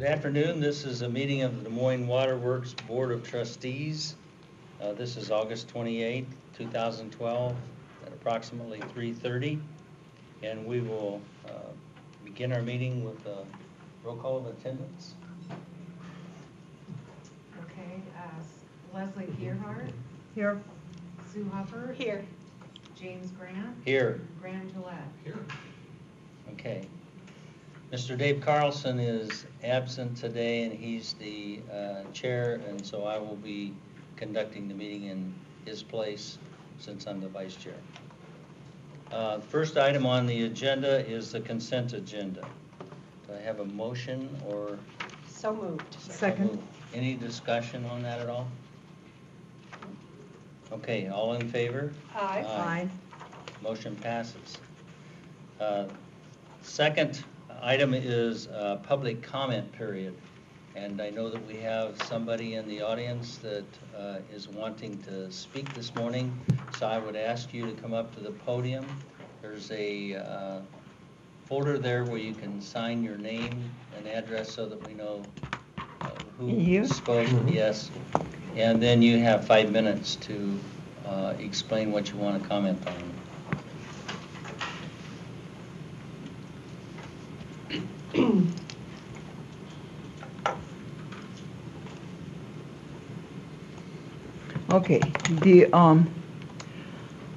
afternoon. This is a meeting of the Des Moines Water Works Board of Trustees. This is August 28, 2012 at approximately 3:30. And we will begin our meeting with a roll call of attendance. Okay, Leslie Gearhart. Here. Sue Hupper. Here. James Grant. Here. Graham Gillette. Here. Okay. Mr. Dave Carlson is absent today, and he's the chair, and so I will be conducting the meeting in his place since I'm the vice chair. First item on the agenda is the consent agenda. Do I have a motion or? So moved. Second. Any discussion on that at all? Okay, all in favor? Aye. Aye. Motion passes. Second item is public comment period. And I know that we have somebody in the audience that is wanting to speak this morning. So I would ask you to come up to the podium. There's a folder there where you can sign your name and address so that we know who spoke. Yes. And then you have 5 minutes to explain what you want to comment on. Okay, the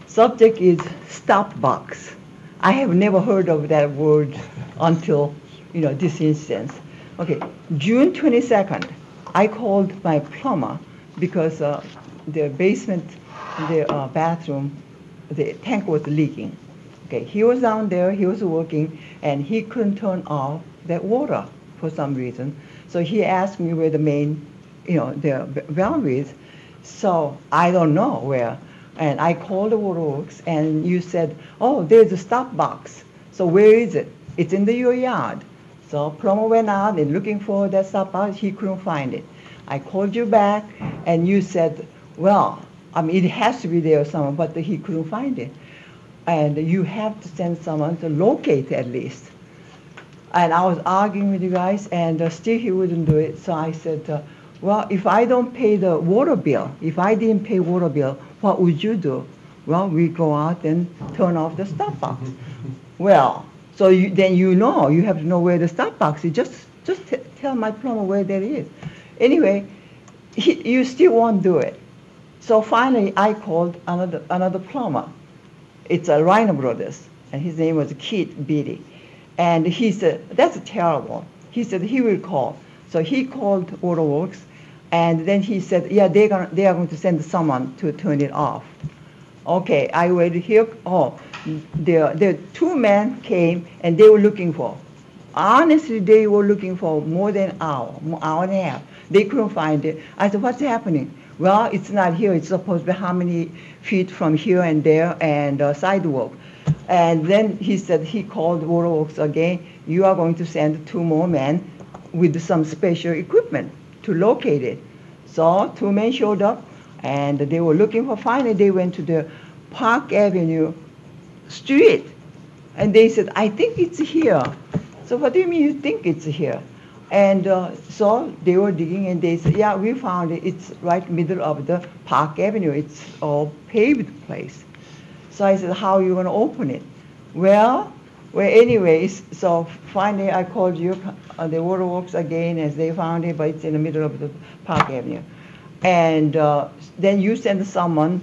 subject is stop box. I have never heard of that word until, this instance. Okay, June 22nd, I called my plumber because the basement, the bathroom, the tank was leaking. Okay, he was down there, he was working, and he couldn't turn off that water for some reason. So he asked me where the main, the valve is. So I don't know where. And I called the waterworks, and you said, oh, there's a stop box. So where is it? It's in your yard. So plumber went out and looking for that stop box. He couldn't find it. I called you back, and you said, well, it has to be there somewhere, but he couldn't find it. And you have to send someone to locate it at least. And I was arguing with you guys, and still he wouldn't do it. So I said, well, if I don't pay the water bill, if I didn't pay water bill, what would you do? Well, we go out and turn off the stop box. Well, so then you have to know where the stop box is. Just tell my plumber where that is. Anyway, you still won't do it. So finally, I called another plumber. It's a Reiner Brothers, and his name was Keith Beatty. And he said, that's terrible. He said he will call. So he called Waterworks, and then he said, yeah, they are going to send someone to turn it off. Okay, I waited here. Oh, the two men came, and they were looking for. Honestly, they were looking for more than an hour and a half. They couldn't find it. I said, what's happening? Well, it's not here. It's supposed to be how many feet from here and there and sidewalk. And then he said he called Waterworks again. You are going to send 2 more men with some special equipment to locate it. So 2 men showed up, and they were looking for. Finally, they went to the Park Avenue street, and they said, I think it's here. So what do you mean you think it's here? And so they were digging, and they said, yeah, we found it. It's right middle of the Park Avenue. It's all paved place. So I said, how are you going to open it? Well, anyways, so finally I called you, the Waterworks again, as they found it, but it's in the middle of the Park Avenue. And then you sent someone,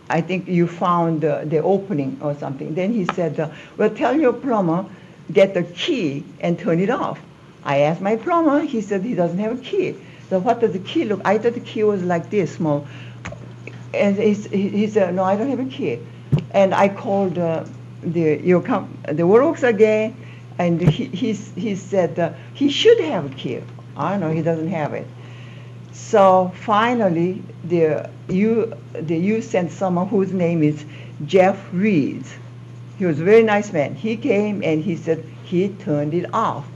I think you found the opening or something. Then he said, well, tell your plumber, get the key and turn it off. I asked my plumber, he said he doesn't have a key. So what does the key look? I thought the key was like this, small. And he said, no, I don't have a key. And I called the Waterworks again, and he said he should have a key. I don't know, he doesn't have it. So finally, you sent someone whose name is Jeff Reeds. He was a very nice man. He came and he said he turned it off.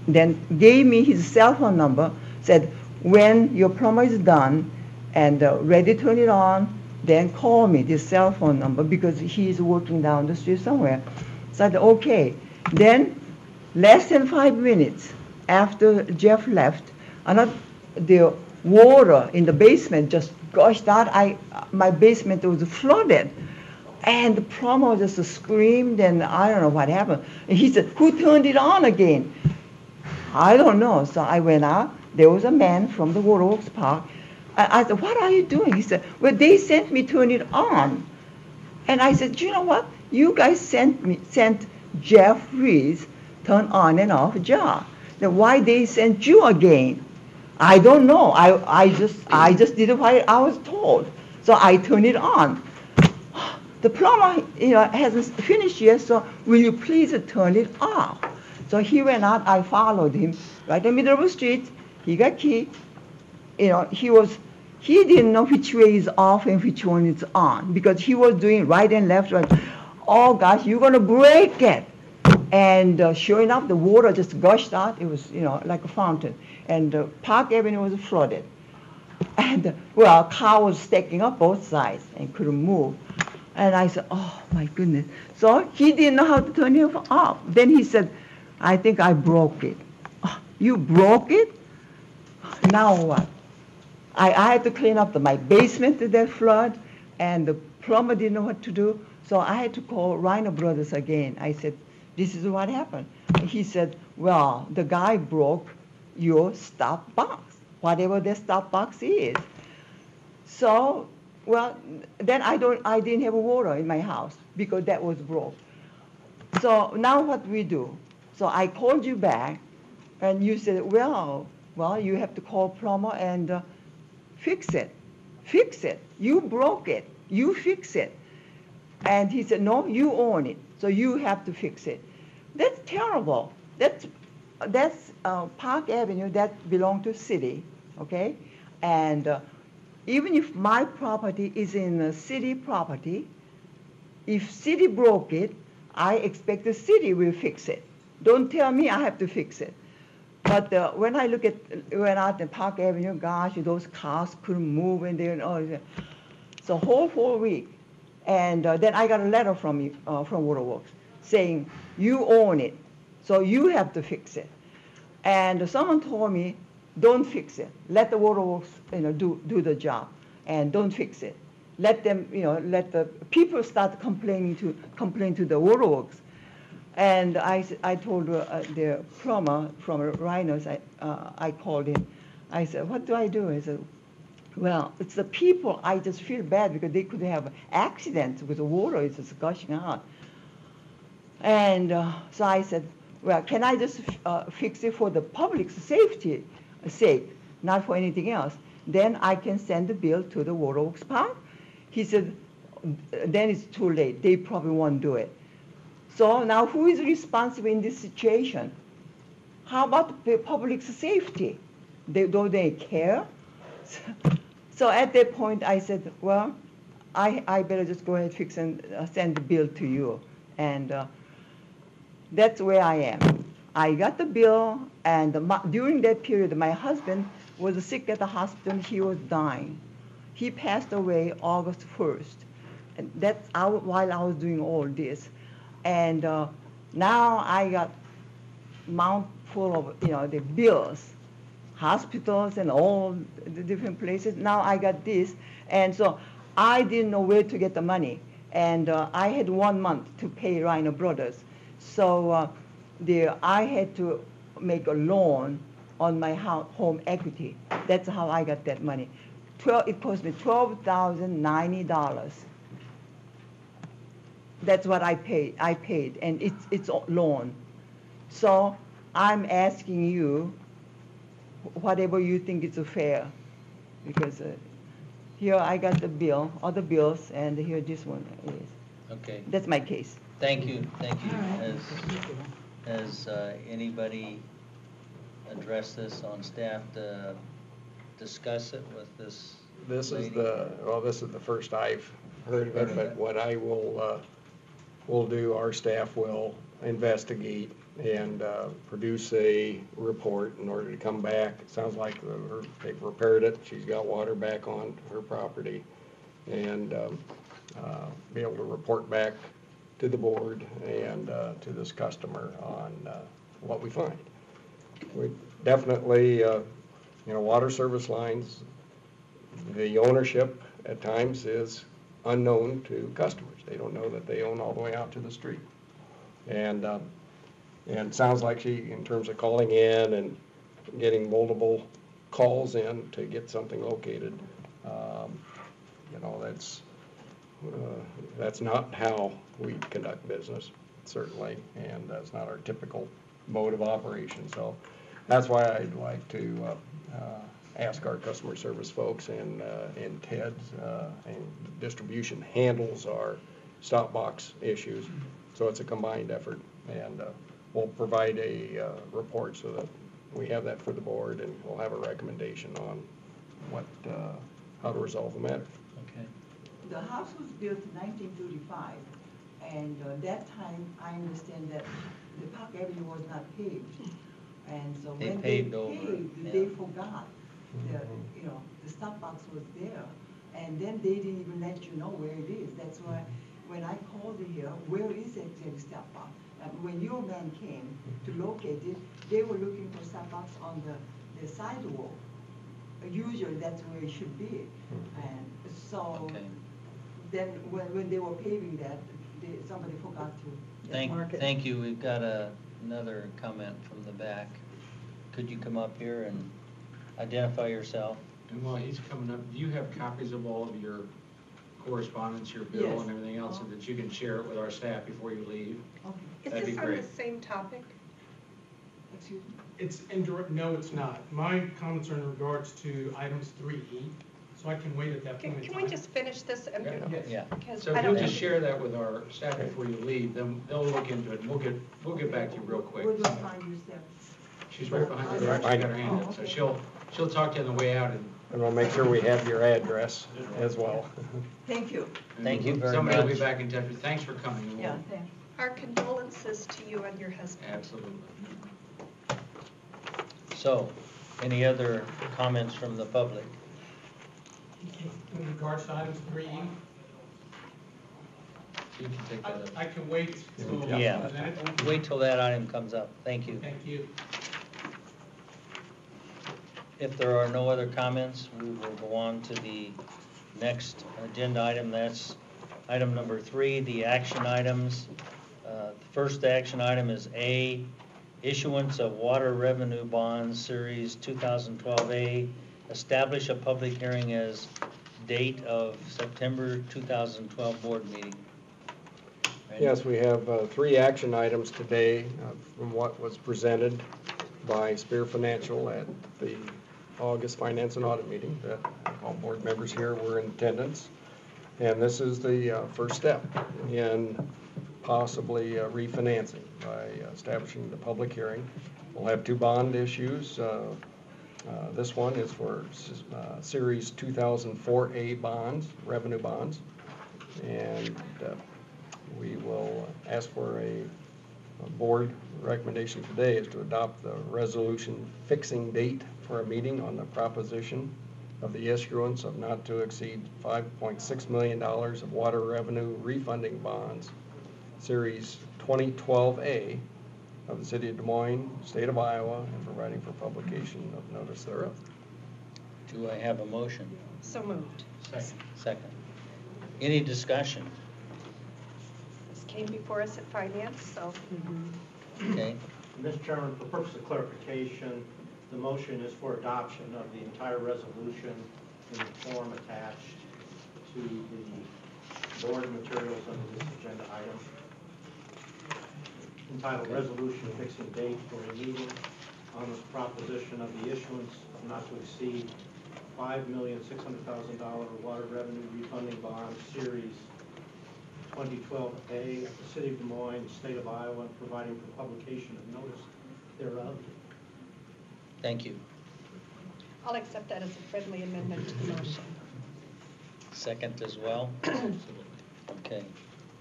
Then gave me his cell phone number, said when your plumber is done and ready to turn it on, then call me, this cell phone number, because he's working down the street somewhere. So I said, okay. Then less than 5 minutes after Jeff left, the water in the basement just gushed out. My basement was flooded. And the plumber just screamed, and I don't know what happened. And he said, "Who turned it on again?" I don't know. So I went out. There was a man from the Waterworks Park. I said, "What are you doing?" He said, "Well, they sent me to turn it on." And I said, "You know what? You guys sent Jeff Reese turn on and off job. Then why they sent you again?" I don't know. I just did what I was told. So I turned it on. The plumber, hasn't finished yet, so will you please turn it off? So he went out, I followed him, right in the middle of the street. He got key. He didn't know which way is off and which one is on, because he was doing right and left, right. Oh gosh, you're gonna break it. And sure enough, the water just gushed out. It was, like a fountain. And Park Avenue was flooded. And, well, car was stacking up both sides and couldn't move. And I said, "Oh, my goodness." So he didn't know how to turn it off. Then he said, "I think I broke it." "Oh, you broke it? Now what?" I had to clean up my basement to that flood, and the plumber didn't know what to do. So I had to call Reiner Brothers again. I said, "This is what happened." He said, "Well, the guy broke your stop box, whatever the stop box is." So, well, then I didn't have water in my house because that was broke. So now what we do? So I called you back, and you said, well, you have to call plumber and fix it. Fix it. You broke it. You fix it. And he said, "No, you own it, so you have to fix it." That's terrible. That's Park Avenue. That belongs to city, okay? And even if my property is in a city property, if city broke it, I expect the city will fix it. Don't tell me I have to fix it. But when I went out in Park Avenue, gosh, those cars couldn't move, and so whole week. And then I got a letter from Waterworks saying, "You own it, so you have to fix it." And someone told me, "Don't fix it. Let the Waterworks, do the job, and don't fix it. Let them, let the people start complaining to the Waterworks." And I told the plumber from Rhinos, I called him. I said, "What do I do?" He said, "Well, it's the people. I just feel bad because they could have accidents with the water. It's just gushing out." And so I said, "Well, can I just fix it for the public's safety sake, not for anything else? Then I can send the bill to the Waterworks Park." He said, "Then it's too late. They probably won't do it." So now who is responsible in this situation? How about the public's safety? Do they care? So at that point I said, "Well, I better just go ahead, fix and send the bill to you." And that's where I am. I got the bill, and during that period, my husband was sick at the hospital. He was dying. He passed away August 1st. And that's while I was doing all this. And now I got mount full of, the bills, hospitals and all the different places. Now I got this. And so I didn't know where to get the money. And I had 1 month to pay Reiner Brothers. So I had to make a loan on my home equity. That's how I got that money. It cost me $12,090. That's what I paid, and it's a loan. So I'm asking you, whatever you think is fair, because here I got the bill, other bills, and here this one is. Okay. That's my case. Thank you. All right. Has anybody addressed this on staff to discuss it with this This is lady? this is the first I've heard of it, but what I will do, our staff will investigate and produce a report in order to come back. It sounds like they've repaired it, she's got water back on her property, and be able to report back to the board and to this customer on what we find. We definitely, water service lines, the ownership at times is unknown to customers. They don't know that they own all the way out to the street. And it sounds like she, in terms of calling in and getting multiple calls in to get something located, that's not how we conduct business, certainly, and that's not our typical mode of operation. So that's why I'd like to ask our customer service folks and Ted's and distribution handles our stop box issues. So it's a combined effort, and we'll provide a report so that we have that for the board, and we'll have a recommendation on how to resolve the matter. Okay. The house was built in 1935, and that time, I understand that the Park Avenue was not paved. And so They when paved they over it, paved, they yeah. forgot that, the stop box was there. And then they didn't even let you know where it is. That's why when I called here, where is the stop box? When your man came to locate it, they were looking for stop box on the sidewalk. Usually that's where it should be. And so Okay. then when they were paving that, somebody forgot to mark it. Thank you. We've got another comment from the back. Could you come up here and identify yourself? And while he's coming up, do you have copies of all of your correspondence, your bill Yes. and everything else, so that you can share it with our staff before you leave? Okay. Is That'd be this on great. the same topic? Excuse me? It's indirect, no, it's not. My comments are in regards to items 3E, so I can wait at that point in Can time. we just finish this? And Yeah. Yeah. Because So I if you'll don't just know. share that with our staff before you leave, then they'll look into it, and we'll get back to you real quick. Where do I find you, Steph? She's right behind you, Right she's behind got her you. hand up, so she'll talk to you on the way out, And we'll make sure we have your address as well. Thank you. and Thank you very somebody will be much. back in touch with you. Thanks for coming. and we'll- Yeah, thanks. Our condolences to you and your husband. Absolutely. So, any other comments from the public? In regards to items 3E, You can take that up. I can wait till. Yeah. That. Wait till that item comes up. Thank you. Thank you. If there are no other comments, we will go on to the next agenda item. That's item number 3, the action items. The first action item is A, issuance of water revenue bonds, Series 2012A. Establish a public hearing as date of September 2012 board meeting. Randy? Yes, we have 3 action items today from what was presented by Spear Financial at the August Finance and Audit meeting that all board members here were in attendance. And this is the first step in possibly refinancing by establishing the public hearing. We'll have 2 bond issues. This one is for Series 2004A bonds, revenue bonds. And we will ask for a board recommendation today is to adopt the resolution fixing date for a meeting on the proposition of the issuance of not to exceed $5.6 million of water revenue refunding bonds, Series 2012A of the City of Des Moines, State of Iowa, and providing for publication of notice thereof. Do I have a motion? So moved. Second. Any discussion? This came before us at finance, so. Okay. Mr. Chairman, for purpose of clarification, the motion is for adoption of the entire resolution in the form attached to the board materials under this agenda item, entitled Resolution Fixing Date for a Meeting on the proposition of the issuance of not to exceed $5,600,000 water revenue refunding bond, Series 2012A of the City of Des Moines, State of Iowa, and providing for publication of notice thereof. Thank you. I'll accept that as a friendly amendment to the motion. Second as well? Okay.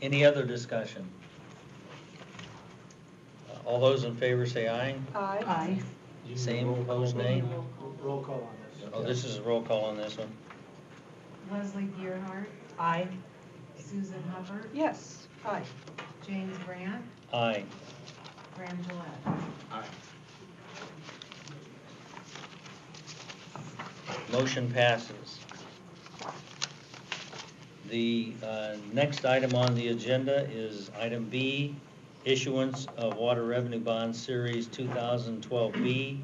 Any other discussion? All those in favor say aye. Aye. Aye. Same, opposed, nay? Roll call on this. Oh, this is a roll call on this one. Leslie Gearhart, Aye. Susan Hubbard, Yes. Aye. James Grant, Aye. Fran Gillette. Aye. Motion passes. The next item on the agenda is item B, issuance of water revenue bonds series 2012B,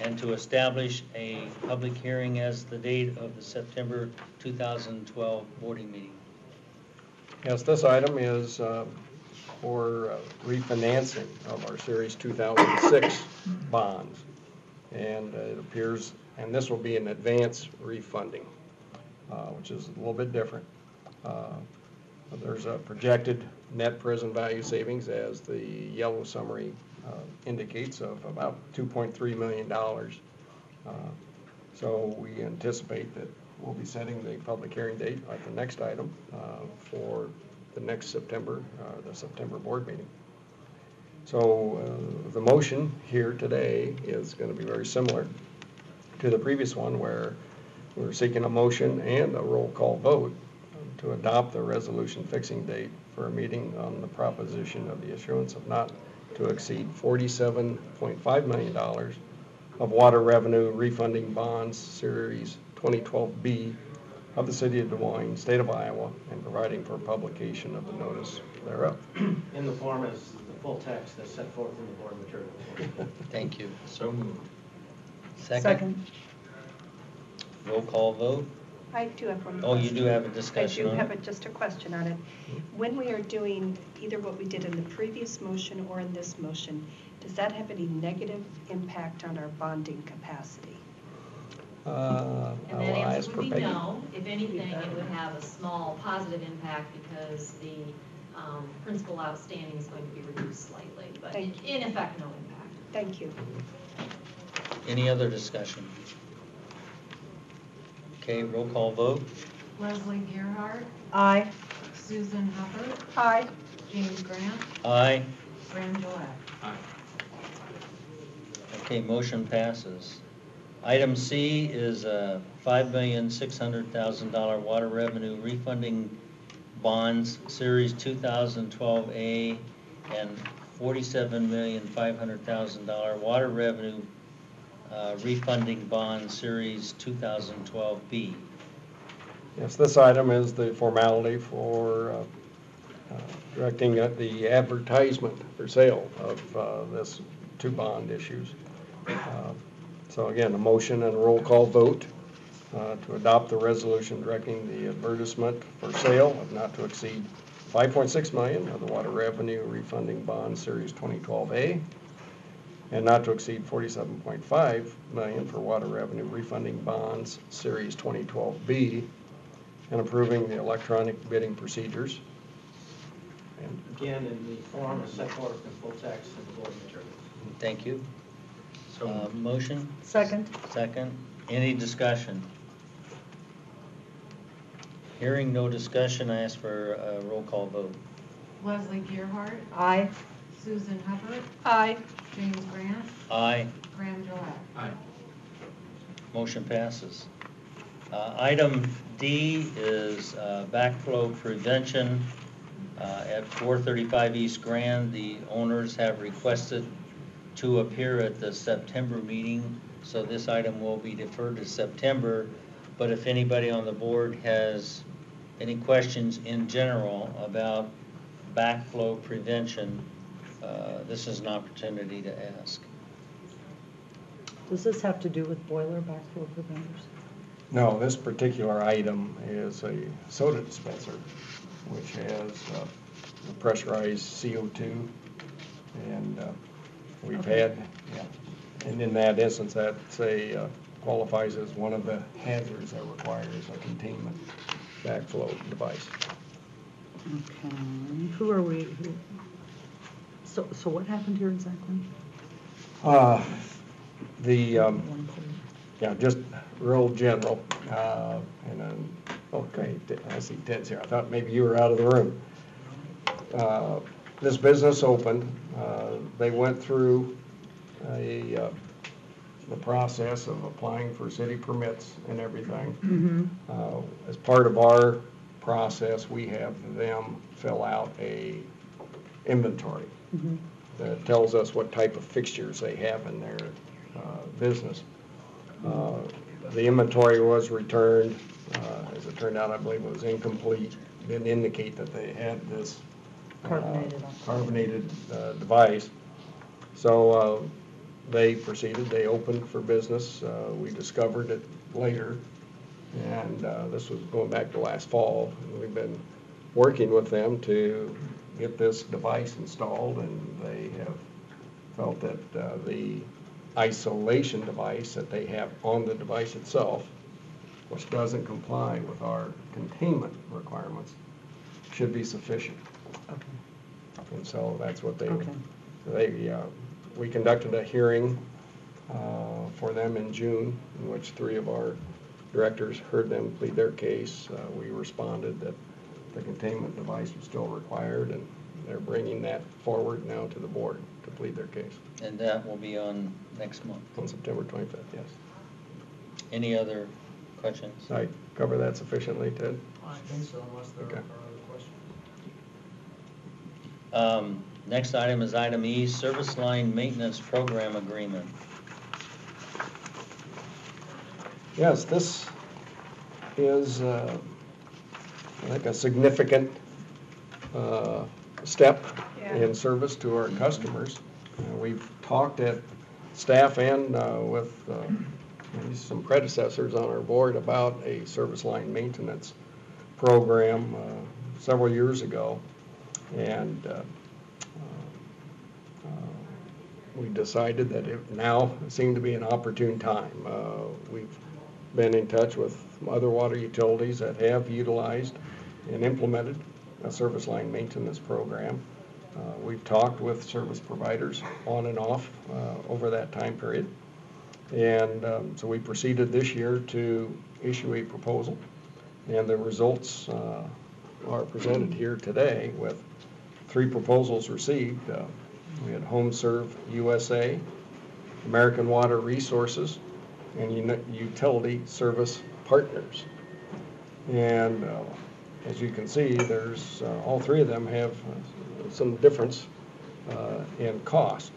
and to establish a public hearing as the date of the September 2012 boarding meeting. Yes, this item is for refinancing of our Series 2006 bonds. And it appears, and this will be an advance refunding, which is a little bit different. There's a projected net present value savings, as the yellow summary indicates, of about $2.3 million. So we anticipate that we'll be setting the public hearing date at the next item for the next September, the September board meeting. So the motion here today is going to be very similar to the previous one, where we're seeking a motion and a roll call vote to adopt the resolution fixing date for a meeting on the proposition of the issuance of not to exceed $47.5 million of water revenue refunding bonds, Series 2012B, of the City of Des Moines, State of Iowa, and providing for publication of the notice thereof. In the form as the full text that's set forth in the board materials. Thank you. So moved. Second? Roll call vote? I do have one Oh, you question. do have a discussion I on do it? have just a question on it. When we are doing either what we did in the previous motion or in this motion, does that have any negative impact on our bonding capacity? And I'll that answer ask would for be Peggy. no. If anything, it would have a small positive impact because the principal outstanding is going to be reduced slightly, but in Thank you. effect, no impact. Thank you. Any other discussion? Okay, roll call vote? Leslie Gerhart, Aye. Susan Hubbard, Aye. James Grant, Aye. Graham Gillette. Aye. Okay, motion passes. Item C is a $5,600,000 water revenue refunding bonds, Series 2012A, and $47,500,000 water revenue refunding bond, Series 2012B. Yes, this item is the formality for directing the advertisement for sale of this two bond issues. So again, a motion and a roll call vote to adopt the resolution directing the advertisement for sale of not to exceed $5.6 million of the water revenue refunding bond, Series 2012A, and not to exceed $47.5 million for water revenue refunding bonds, Series 2012B, and approving the electronic bidding procedures. And Again, in the form as set forth in full text in the board materials. Thank you. So moved. Motion? Second. Second. Any discussion? Hearing no discussion, I ask for a roll call vote. Leslie Gerhart, Aye. Susan Hubbard, Aye. James Grant, Aye. Graham Gillette. Aye. Motion passes. Item D is backflow prevention at 435 East Grand. The owners have requested to appear at the September meeting, so this item will be deferred to September. But if anybody on the board has any questions in general about backflow prevention, this is an opportunity to ask. Does this have to do with boiler backflow preventers? no, this particular item is a soda dispenser, which has pressurized CO2, and we've had, and in that instance, that qualifies as one of the hazards that requires a containment backflow device. Okay, who are we, so what happened here exactly? Yeah, just real general, and then, okay, I see Ted's here. I thought maybe you were out of the room. This business opened, they went through the process of applying for city permits and everything. As part of our process, we have them fill out a inventory that tells us what type of fixtures they have in their business. The inventory was returned. As it turned out, I believe it was incomplete. Didn't indicate that they had this carbonated device. So they proceeded, they opened for business. We discovered it later, and this was going back to last fall. And we've been working with them to get this device installed, and they have felt that the isolation device that they have on the device itself, which doesn't comply with our containment requirements, should be sufficient. Okay. And so that's what Okay. we conducted a hearing for them in June, in which 3 of our directors heard them plead their case. We responded that the containment device was still required, and they're bringing that forward now to the board to plead their case. And that will be on next month. On September 25th, yes. Any other questions? Did I cover that sufficiently, Ted? I think so, unless there Okay. are other questions. Next item is item E, Service Line Maintenance Program Agreement. Yes, this is, I think, a significant step in service to our customers. We've talked at staff and with maybe some predecessors on our board about a service line maintenance program several years ago, and we decided that it now seemed to be an opportune time. We've been in touch with other water utilities that have utilized and implemented a service line maintenance program. We've talked with service providers on and off over that time period. And so we proceeded this year to issue a proposal, and the results are presented here today with 3 proposals received. We had Home Serve USA, American Water Resources, and Utility Service Partners. And as you can see, there's all 3 of them have some difference in cost.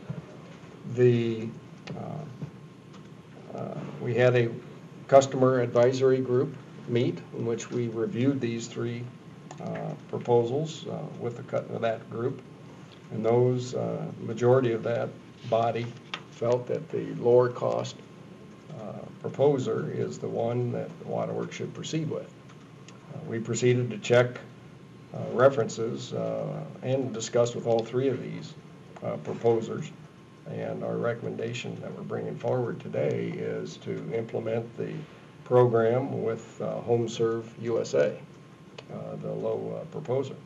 We had a customer advisory group meet in which we reviewed these 3 proposals with that group, and those majority of that body felt that the lower cost proposer is the one that the Waterworks should proceed with. We proceeded to check references and discuss with all 3 of these proposers, and our recommendation that we're bringing forward today is to implement the program with Home Serve USA, the low proposer.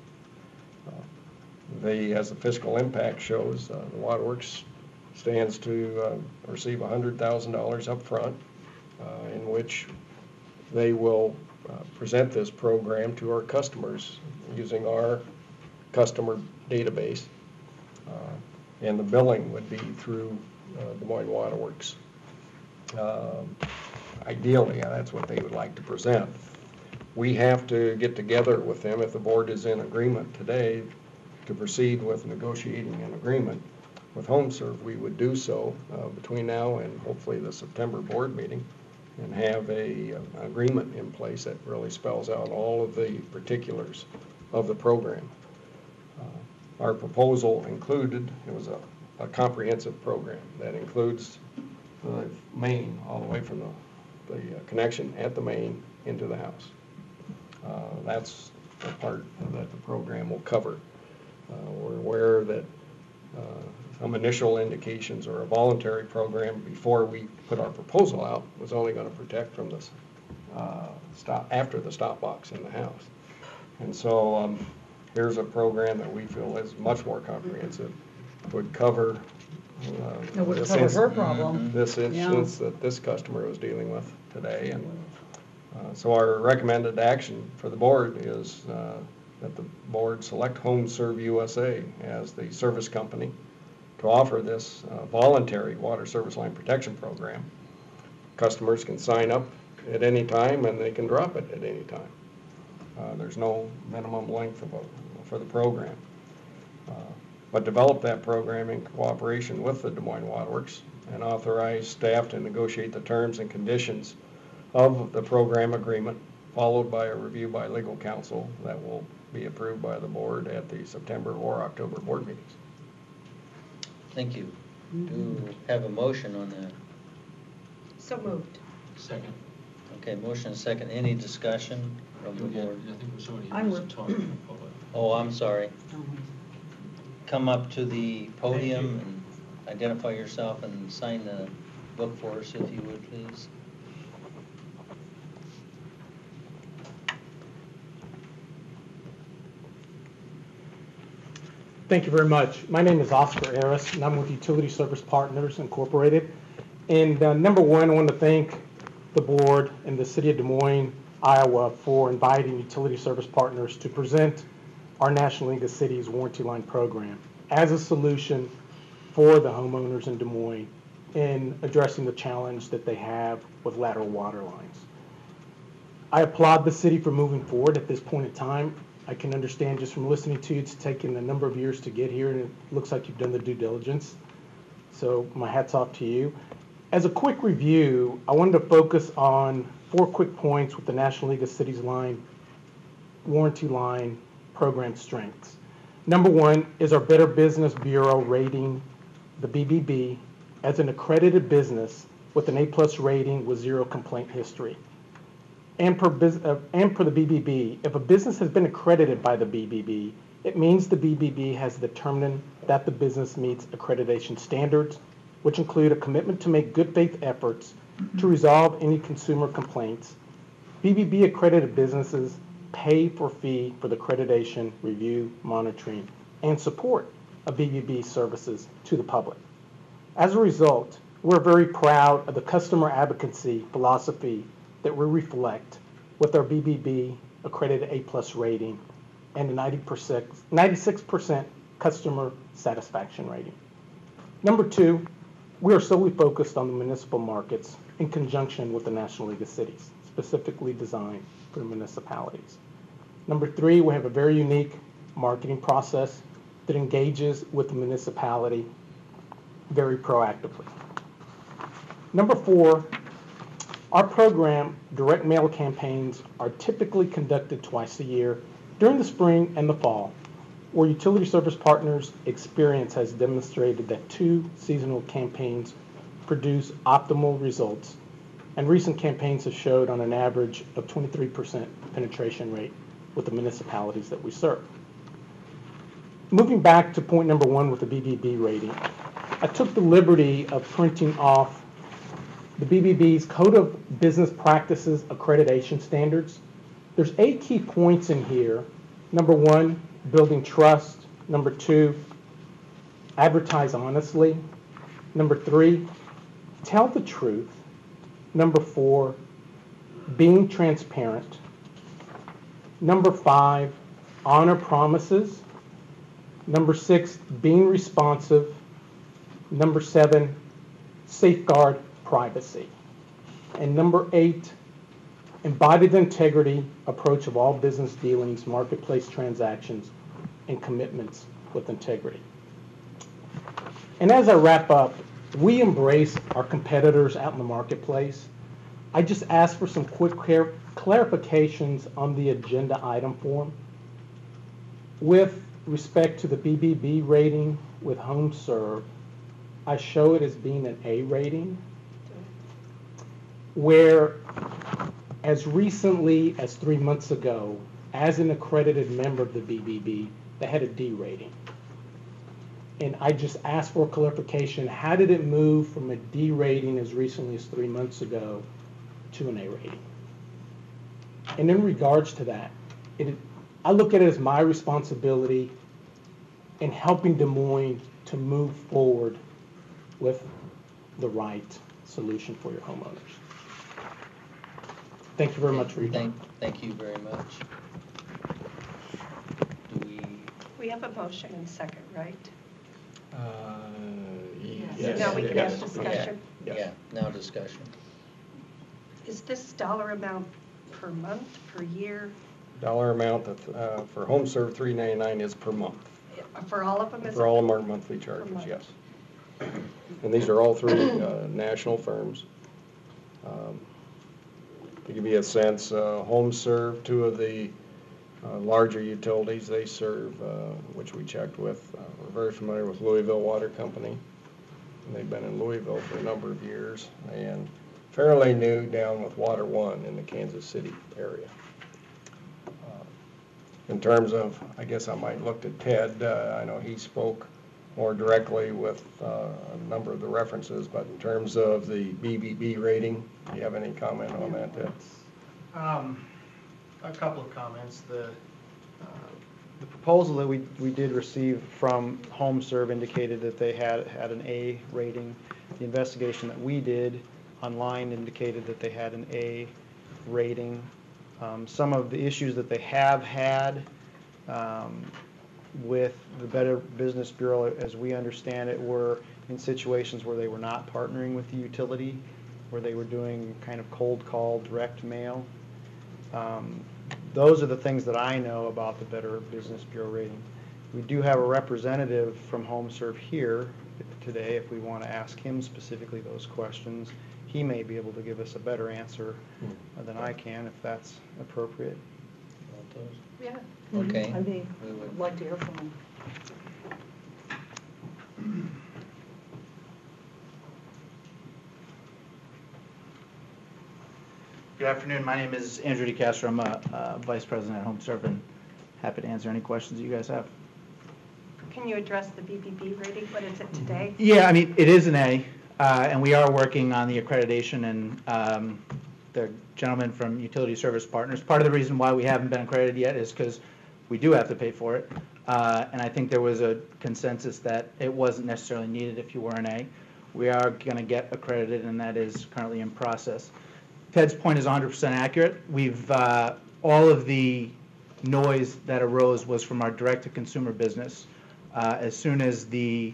As the fiscal impact shows, the Waterworks stands to receive $100,000 up front, in which they will present this program to our customers using our customer database, and the billing would be through Des Moines Waterworks. Ideally, that's what they would like to present. We have to get together with them if the board is in agreement today to proceed with negotiating an agreement with HomeServe. We would do so between now and hopefully the September board meeting, and have an agreement in place that really spells out all of the particulars of the program. Our proposal included, it was a comprehensive program that includes the main all the way from the connection at the main into the house. That's the part that the program will cover. We're aware that some initial indications or a voluntary program before we put our proposal out was only going to protect from this after the stop box in the house. And so here's a program that we feel is much more comprehensive, would cover It would cover her problem. this instance that this customer was dealing with today. And so our recommended action for the board is that the board select Home Serve USA as the service company to offer this voluntary water service line protection program. Customers can sign up at any time and they can drop it at any time. There's no minimum length for the program. But develop that program in cooperation with the Des Moines Waterworks and authorize staff to negotiate the terms and conditions of the program agreement, followed by a review by legal counsel that will be approved by the board at the September or October board meetings. Thank you. Do have a motion on that? So moved. Second. Okay, motion and second. Any discussion from the board? I think there's somebody I'm who wants to talk in the public. Oh, I'm sorry. Come up to the podium and identify yourself and sign the book for us, if you would, please. Thank you very much. My name is Oscar Harris, and I'm with Utility Service Partners Incorporated. And number one, I want to thank the board and the city of Des Moines, Iowa, for inviting Utility Service Partners to present our National League of Cities warranty line program as a solution for the homeowners in Des Moines in addressing the challenge that they have with lateral water lines. I applaud the city for moving forward at this point in time. I can understand just from listening to you, it's taken a number of years to get here, and it looks like you've done the due diligence. So my hat's off to you. As a quick review, I wanted to focus on 4 quick points with the National League of Cities line, warranty line program strengths. Number 1 is our Better Business Bureau rating the BBB as an accredited business with an A+ rating with 0 complaint history. And per the BBB, if a business has been accredited by the BBB, it means the BBB has determined that the business meets accreditation standards, which include a commitment to make good faith efforts to resolve any consumer complaints. BBB accredited businesses pay for fee for the accreditation, review, monitoring, and support of BBB services to the public. As a result, we're very proud of the customer advocacy philosophy that we reflect with our BBB accredited A+ rating and a 96% customer satisfaction rating. Number 2, we are solely focused on the municipal markets in conjunction with the National League of Cities, specifically designed for municipalities. Number 3, we have a very unique marketing process that engages with the municipality very proactively. Number 4, our program, direct mail campaigns, are typically conducted twice a year during the spring and the fall, where Utility Service Partners' experience has demonstrated that 2 seasonal campaigns produce optimal results, and recent campaigns have showed on an average of 23% penetration rate with the municipalities that we serve. Moving back to point number 1 with the BBB rating, I took the liberty of printing off the BBB's Code of Business Practices Accreditation Standards. There's 8 key points in here. Number 1, building trust. Number 2, advertise honestly. Number 3, tell the truth. Number 4, being transparent. Number 5, honor promises. Number 6, being responsive. Number 7, safeguard privacy. And number 8, embody the integrity approach of all business dealings, marketplace transactions, and commitments with integrity. And as I wrap up, we embrace our competitors out in the marketplace. I just ask for some quick clarifications on the agenda item form. With respect to the BBB rating with HomeServe, I show it as being an A rating, where as recently as 3 months ago, as an accredited member of the BBB, they had a D rating. And I just asked for clarification, how did it move from a D rating as recently as 3 months ago to an A rating? And in regards to that, I look at it as my responsibility in helping Des Moines to move forward with the right solution for your homeowners. Thank you very much for your time. Thank you very much. Do We have a motion and second, right? Yes. Now we can Yes. have discussion. Yes. Yeah, now discussion. Is this dollar amount per month, per year? Dollar amount that, for HomeServe $3.99 is per month. For all of them? For all of our monthly charges, month. yes. And these are all 3 national firms. To give you a sense, HomeServe, two of the larger utilities they serve, which we checked with, we're very familiar with Louisville Water Company. And they've been in Louisville for a number of years, and fairly new down with Water One in the Kansas City area. In terms of, I guess I might look to Ted, I know he spoke more directly with a number of the references, but in terms of the BBB rating, do you have any comment on that, Ted? A couple of comments. The proposal that we did receive from HomeServe indicated that they had an A rating. The investigation that we did online indicated that they had an A rating. Some of the issues that they have had with the Better Business Bureau, as we understand it, were in situations where they were not partnering with the utility, where they were doing kind of cold call, direct mail. Those are the things that I know about the Better Business Bureau rating. We do have a representative from HomeServe here today. If we want to ask him specifically those questions, he may be able to give us a better answer than I can, if that's appropriate. Yeah. Okay. I'd We would- like to hear from him. Good afternoon. My name is Andrew DeCastro. I'm a Vice President at HomeServe, and happy to answer any questions that you guys have. Can you address the BBB rating? What is it today? Yeah, I mean, it is an A, and we are working on the accreditation, and the gentleman from Utility Service Partners. Part of the reason why we haven't been accredited yet is because we do have to pay for it, and I think there was a consensus that it wasn't necessarily needed if you were an A. We are going to get accredited, and that is currently in process. Ted's point is 100% accurate. We've all of the noise that arose was from our direct-to-consumer business. As soon as the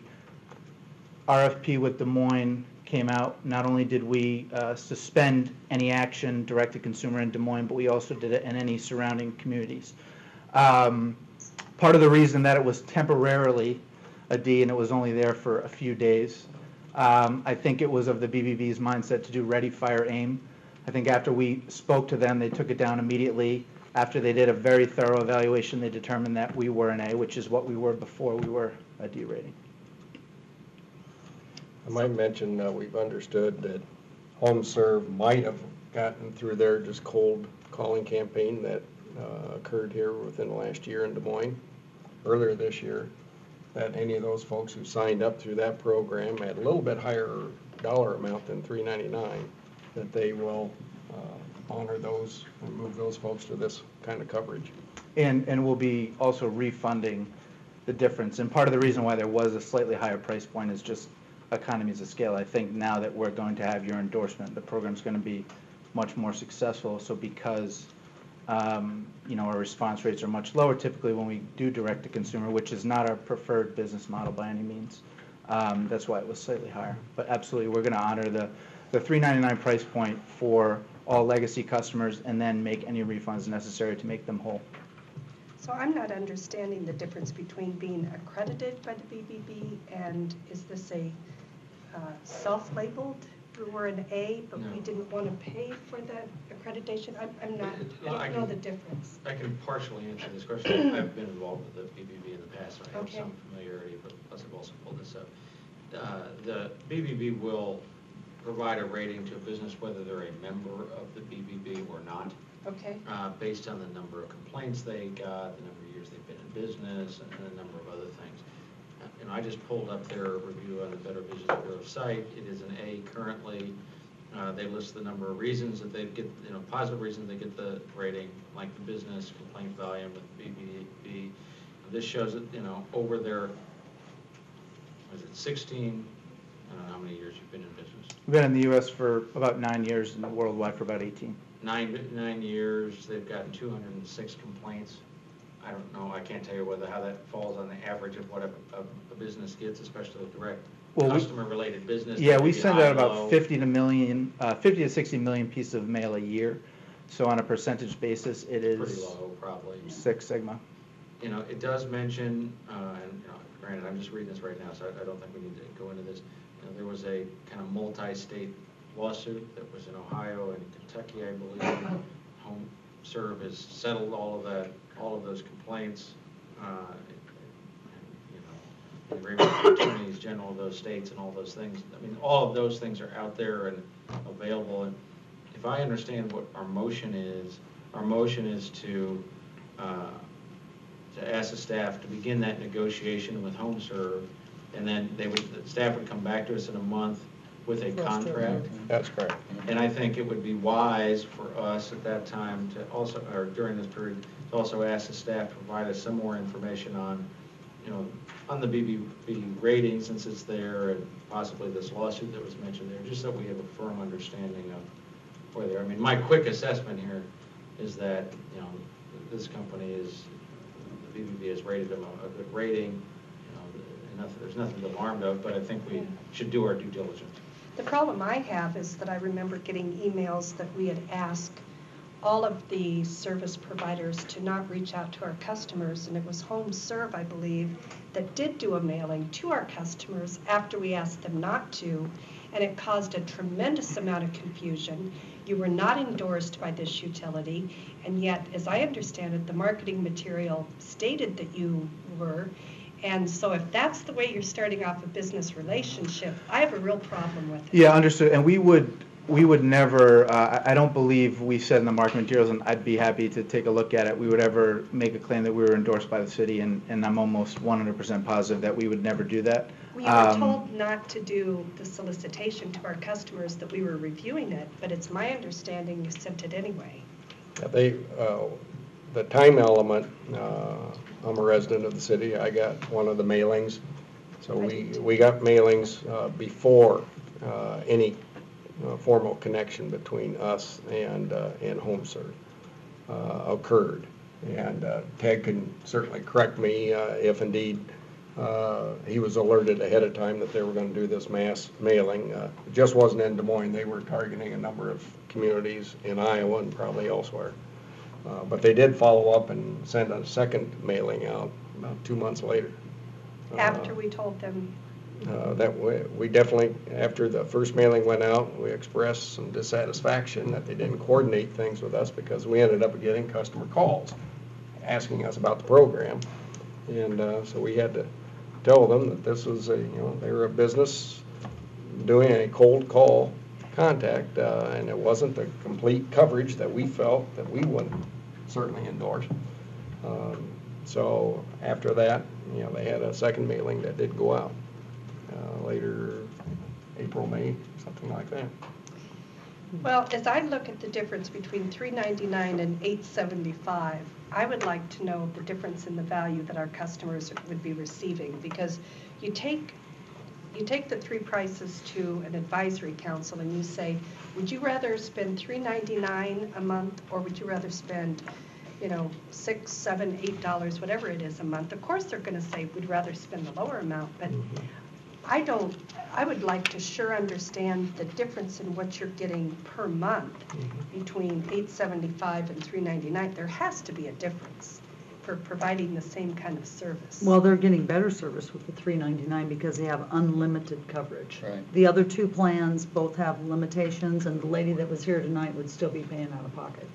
RFP with Des Moines came out, not only did we suspend any action direct-to-consumer in Des Moines, but we also did it in any surrounding communities. Part of the reason that it was temporarily a D and it was only there for a few days, I think it was of the BBB's mindset to do ready, fire, aim. I think after we spoke to them, they took it down immediately. After they did a very thorough evaluation, they determined that we were an A, which is what we were before we were a D rating. I might mention we've understood that HomeServe might have gotten through their just cold calling campaign that occurred here within the last year in Des Moines, earlier this year, that any of those folks who signed up through that program at a little bit higher dollar amount than $3.99, that they will honor those and move those folks to this kind of coverage. And we'll be also refunding the difference. And part of the reason why there was a slightly higher price point is just economies of scale. I think now that we're going to have your endorsement, the program's going to be much more successful. So because our response rates are much lower typically when we do direct to consumer, which is not our preferred business model by any means. That's why it was slightly higher. But absolutely, we're going to honor the $3.99 price point for all legacy customers and then make any refunds necessary to make them whole. So I'm not understanding the difference between being accredited by the BBB and is this a self-labeled? We were an A, but we didn't want to pay for the accreditation? I don't know the difference. I can partially answer this question. I've been involved with the BBB in the past, so I have some familiarity, but plus I've also pulled this up. The BBB will provide a rating to a business whether they're a member of the BBB or not. Okay. Based on the number of complaints they got, the number of years they've been in business, and a number of other things. I just pulled up their review on the Better Business Bureau site. It is an A currently. They list the number of reasons that they get, positive reasons they get the rating, like the business complaint volume with BBB. This shows it, over their, 16, I don't know how many years you've been in business. We've been in the U.S. for about 9 years and worldwide for about 18. 9 years, they've gotten 206 complaints. I don't know, I can't tell you how that falls on the average of what a business gets, especially a direct customer-related business. Yeah, we send out about 50 to 60 million pieces of mail a year. So on a percentage basis, it is pretty low, probably. 6 sigma. It does mention, and granted, I'm just reading this right now, so I don't think we need to go into this. There was a kind of multi-state lawsuit that was in Ohio and Kentucky, I believe. Home Serve has settled all of that, all of those complaints. The agreement with the attorneys general of those states and all those things. I mean, all of those things are out there and available. And if I understand what our motion is to ask the staff to begin that negotiation with Home Serve, and then the staff would come back to us in a month with a contract. That's correct. And I think it would be wise for us at that time to also, or during this period, to also ask the staff to provide us some more information on, on the BBB rating, since it's there, and possibly this lawsuit that was mentioned there, just so we have a firm understanding of where they're. I mean, my quick assessment here is that, this company is, the BBB has rated them a good rating. There's nothing to be alarmed of, but I think we should do our due diligence. The problem I have is that I remember getting emails that we had asked all of the service providers to not reach out to our customers, and it was Home Serve, I believe, that did do a mailing to our customers after we asked them not to, and it caused a tremendous amount of confusion. You were not endorsed by this utility, and yet, as I understand it, the marketing material stated that you were. And so if that's the way you're starting off a business relationship, I have a real problem with it. Yeah, understood. And we would never, I don't believe we said in the marketing materials, and I'd be happy to take a look at it, we would ever make a claim that we were endorsed by the city, and I'm almost 100% positive that we would never do that. We were told not to do the solicitation to our customers, that we were reviewing it, but it's my understanding you sent it anyway. The time element, I'm a resident of the city. I got one of the mailings. So we got mailings before any formal connection between us and Home Serve occurred. And Ted can certainly correct me if indeed he was alerted ahead of time that they were going to do this mass mailing. It just wasn't in Des Moines. They were targeting a number of communities in Iowa and probably elsewhere. But they did follow up and send a second mailing out about 2 months later. After we told them. That we definitely, after the first mailing went out, we expressed some dissatisfaction that they didn't coordinate things with us, because we ended up getting customer calls asking us about the program. And so we had to tell them that this was they were a business doing a cold call contact, and it wasn't the complete coverage that we felt that we would certainly endorse. So after that, they had a second mailing that did go out later, April, May, something like that. Well, as I look at the difference between $3.99 and $8.75, I would like to know the difference in the value that our customers would be receiving, because you take the three prices to an advisory council and you say, would you rather spend $3.99 a month, or would you rather spend, $6, $7, $8, whatever it is a month? Of course they're going to say we'd rather spend the lower amount, but I would like to sure understand the difference in what you're getting per month between $8.75 and $3.99. There has to be a difference for providing the same kind of service. Well, they're getting better service with the $3.99 because they have unlimited coverage. Right. The other two plans both have limitations, and the lady that was here tonight would still be paying out of pocket.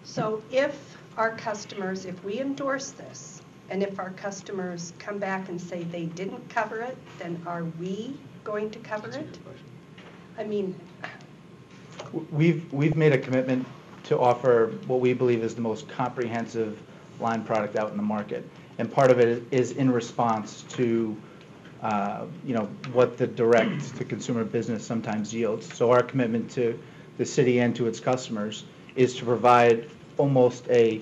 So if our customers, if we endorse this, and if our customers come back and say they didn't cover it, then are we going to cover it? I mean, We've made a commitment to offer what we believe is the most comprehensive line product out in the market. And part of it is in response to, what the direct-to-consumer business sometimes yields. So our commitment to the city and to its customers is to provide almost a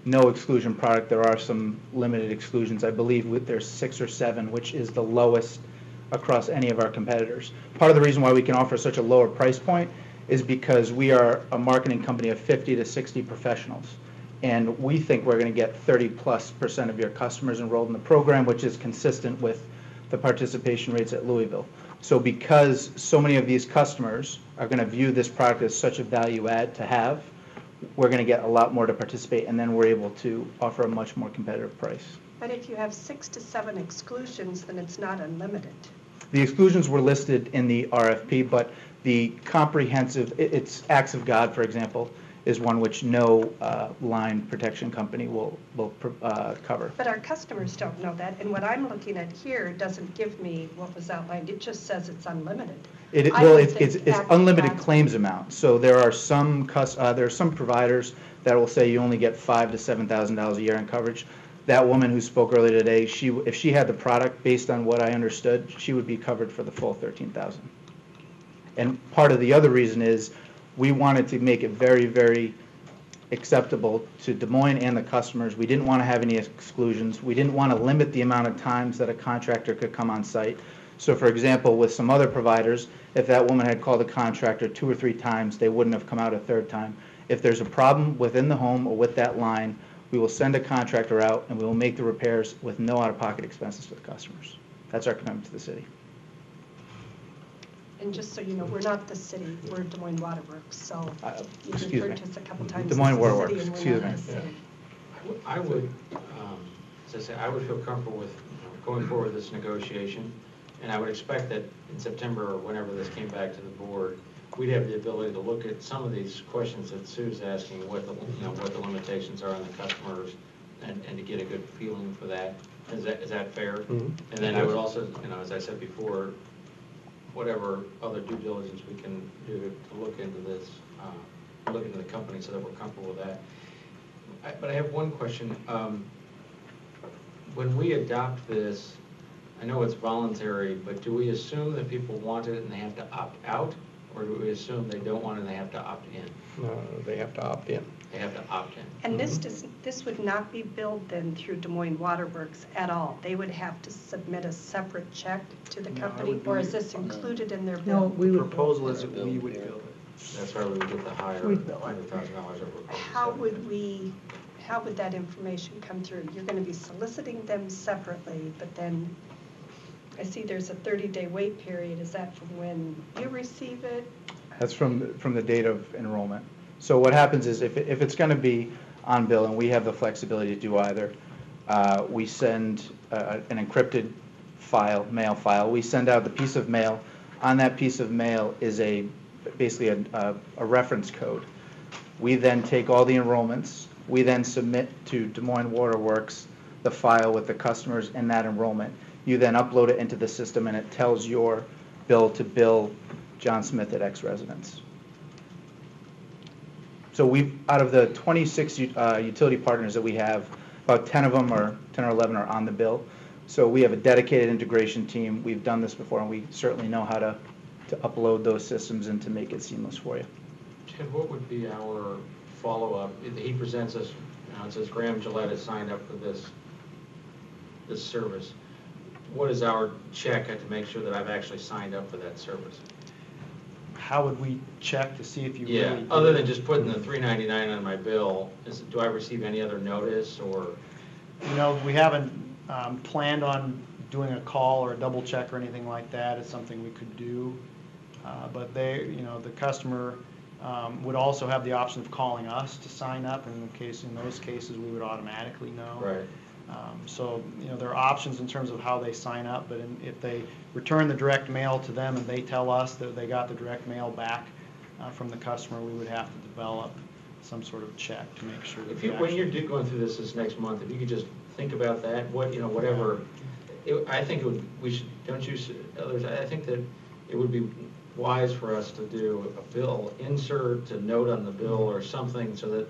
no exclusion product. There are some limited exclusions. I believe there's 6 or 7, which is the lowest across any of our competitors. Part of the reason why we can offer such a lower price point is because we are a marketing company of 50 to 60 professionals. And we think we're going to get 30+% of your customers enrolled in the program, which is consistent with the participation rates at Louisville. So because so many of these customers are going to view this product as such a value add to have, we're going to get a lot more to participate, and then we're able to offer a much more competitive price. but if you have 6 to 7 exclusions, then it's not unlimited. The exclusions were listed in the RFP, but the comprehensive, it's acts of God, for example, is one which no line protection company will cover. But our customers don't know that, and what I'm looking at here doesn't give me what was outlined. It just says it's unlimited. Well, it's unlimited claims amount. So there are some providers that will say you only get $5,000 to $7,000 a year in coverage. That woman who spoke earlier today, if she had the product, based on what I understood, she would be covered for the full $13,000. And part of the other reason is we wanted to make it very, very acceptable to Des Moines and the customers. We didn't want to have any exclusions. We didn't want to limit the amount of times that a contractor could come on site. So for example, with some other providers, if that woman had called the contractor 2 or 3 times, they wouldn't have come out a third time. If there's a problem within the home or with that line, we will send a contractor out and we will make the repairs with no out-of-pocket expenses to the customers. That's our commitment to the city. And just so you know, we're not the city, we're Des Moines Waterworks, so you've Excuse referred me. to us a couple times Des Moines as the city, Waterworks, and we're excuse not me. the city. I would, as I say, I would feel comfortable with going forward with this negotiation, and I would expect that in September or whenever this came back to the board, we'd have the ability to look at some of these questions that Sue's asking, what the limitations are on the customers, and to get a good feeling for that. Is that fair? Mm-hmm. And then I would also, as I said before, whatever other due diligence we can do to look into this, look into the company so that we're comfortable with that. But I have one question. When we adopt this, I know it's voluntary, but do we assume that people want it and they have to opt out? Or do we assume they don't want it and they have to opt in? They have to opt in. They have to opt in. And this would not be billed then through Des Moines Waterworks at all? They would have to submit a separate check to the company, or is this included in their bill? No, we The would. proposal is that we would bill it. That's why we would get the higher We'd bill $100,000 it. over. How would that information come through? You're going to be soliciting them separately, but then I see there's a 30-day wait period. Is that from when you receive it? That's from the date of enrollment. So what happens is if it's going to be on bill, and we have the flexibility to do either, we send an encrypted file, mail file. We send out the piece of mail. On that piece of mail is basically a reference code. We then take all the enrollments. We then submit to Des Moines Waterworks the file with the customers in that enrollment. You then upload it into the system, and it tells your bill to bill John Smith at X residence. So out of the 26 utility partners that we have, about 10 of them, or 10 or 11 are on the bill. So we have a dedicated integration team. We've done this before, and we certainly know how to upload those systems and to make it seamless for you. Ted, what would be our follow-up? He presents us, it says Graham Gillette has signed up for this service. What is our check to make sure that I've actually signed up for that service? How would we check to see if you really Yeah, did? other than just putting the $3.99 on my bill, do I receive any other notice, or? We haven't planned on doing a call or a double check or anything like that. It's something we could do. But the customer would also have the option of calling us to sign up. In those cases, we would automatically know. Right. So, there are options in terms of how they sign up, but if they return the direct mail to them and they tell us that they got the direct mail back from the customer, we would have to develop some sort of check to make sure that When you're going through this next month, if you could just think about that, whatever, I think we should, don't you, others, I think that it would be wise for us to do a bill insert, to note on the bill or something, so that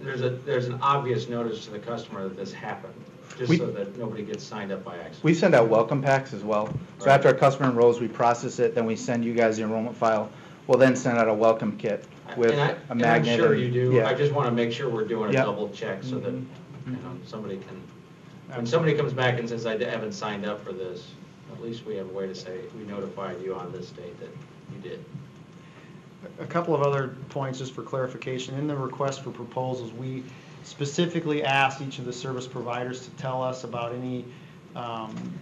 there's an obvious notice to the customer that this happened, just so that nobody gets signed up by accident. We send out welcome packs as well. So Right. after our customer enrolls, we process it, then we send you guys the enrollment file. We'll then send out a welcome kit with a And magnet. I'm sure you do. Yeah. I just want to make sure we're doing a Yep. double check so that, somebody can, when somebody comes back and says, I haven't signed up for this, at least we have a way to say, we notified you on this date that you did. A couple of other points just for clarification. In the request for proposals, we specifically asked each of the service providers to tell us about any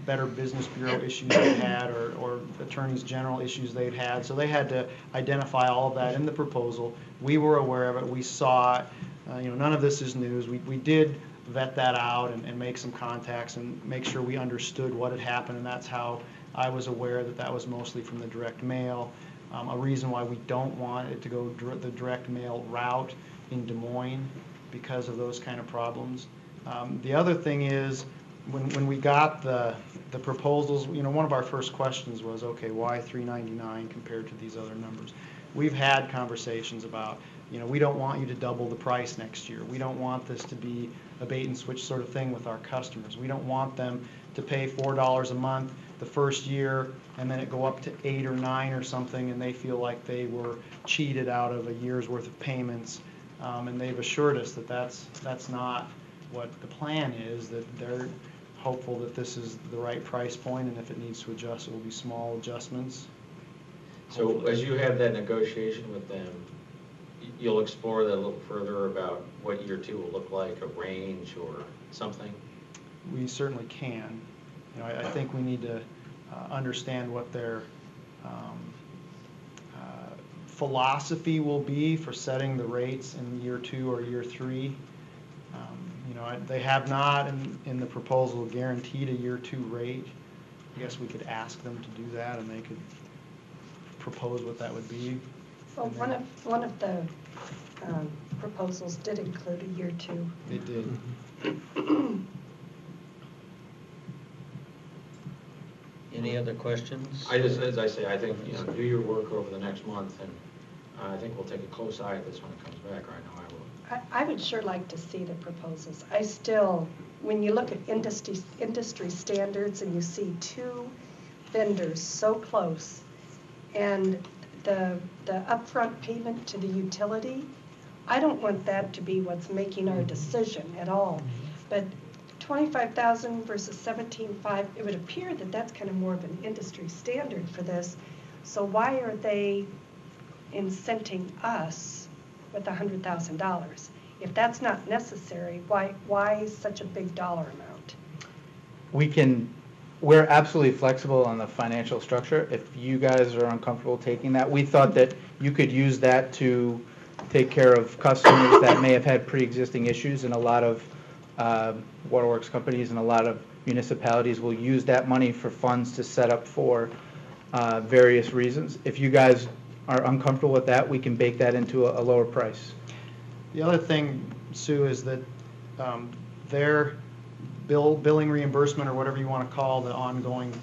Better Business Bureau issues they had, or attorneys general issues they've had. So they had to identify all of that in the proposal. We were aware of it. We saw it. None of this is news. We did vet that out and make some contacts and make sure we understood what had happened, and that's how I was aware that that was mostly from the direct mail. A reason why we don't want it to go the direct mail route in Des Moines because of those kind of problems. The other thing is, when we got the proposals, you know, one of our first questions was, okay, why $3.99 compared to these other numbers? We've had conversations about, you know, we don't want you to double the price next year. We don't want this to be a bait and switch sort of thing with our customers. We don't want them to pay $4 a month the first year and then it go up to 8 or 9 or something, and they feel like they were cheated out of a year's worth of payments. And they've assured us that that's not what the plan is, that they're hopeful that this is the right price point, and if it needs to adjust, it will be small adjustments. So as you have that negotiation with them, you'll explore that a little further about what year 2 will look like, a range or something? We certainly can. You know, I think we need to understand what their philosophy will be for setting the rates in year 2 or year 3. You know, they have not in the proposal guaranteed a year 2 rate. I guess we could ask them to do that, and they could propose what that would be. Well, one of the proposals did include a year 2. It did. Any other questions? I just, as I say, I think, you know, do your work over the next month, and I think we'll take a close eye at this when it comes back. Right now, I will. I would sure like to see the proposals. I still, when you look at industry standards and you see 2 vendors so close, and the upfront payment to the utility, I don't want that to be what's making our decision at all. But $25,000 versus $17,500, it would appear that that's kind of more of an industry standard for this. So why are they incenting us with $100,000? If that's not necessary, why such a big dollar amount? We're absolutely flexible on the financial structure. If you guys are uncomfortable taking that, we thought that you could use that to take care of customers that may have had pre-existing issues, and a lot of waterworks companies and a lot of municipalities will use that money for funds to set up for various reasons. If you guys are uncomfortable with that, we can bake that into a lower price. The other thing, Sue, is that their billing reimbursement, or whatever you want to call the ongoing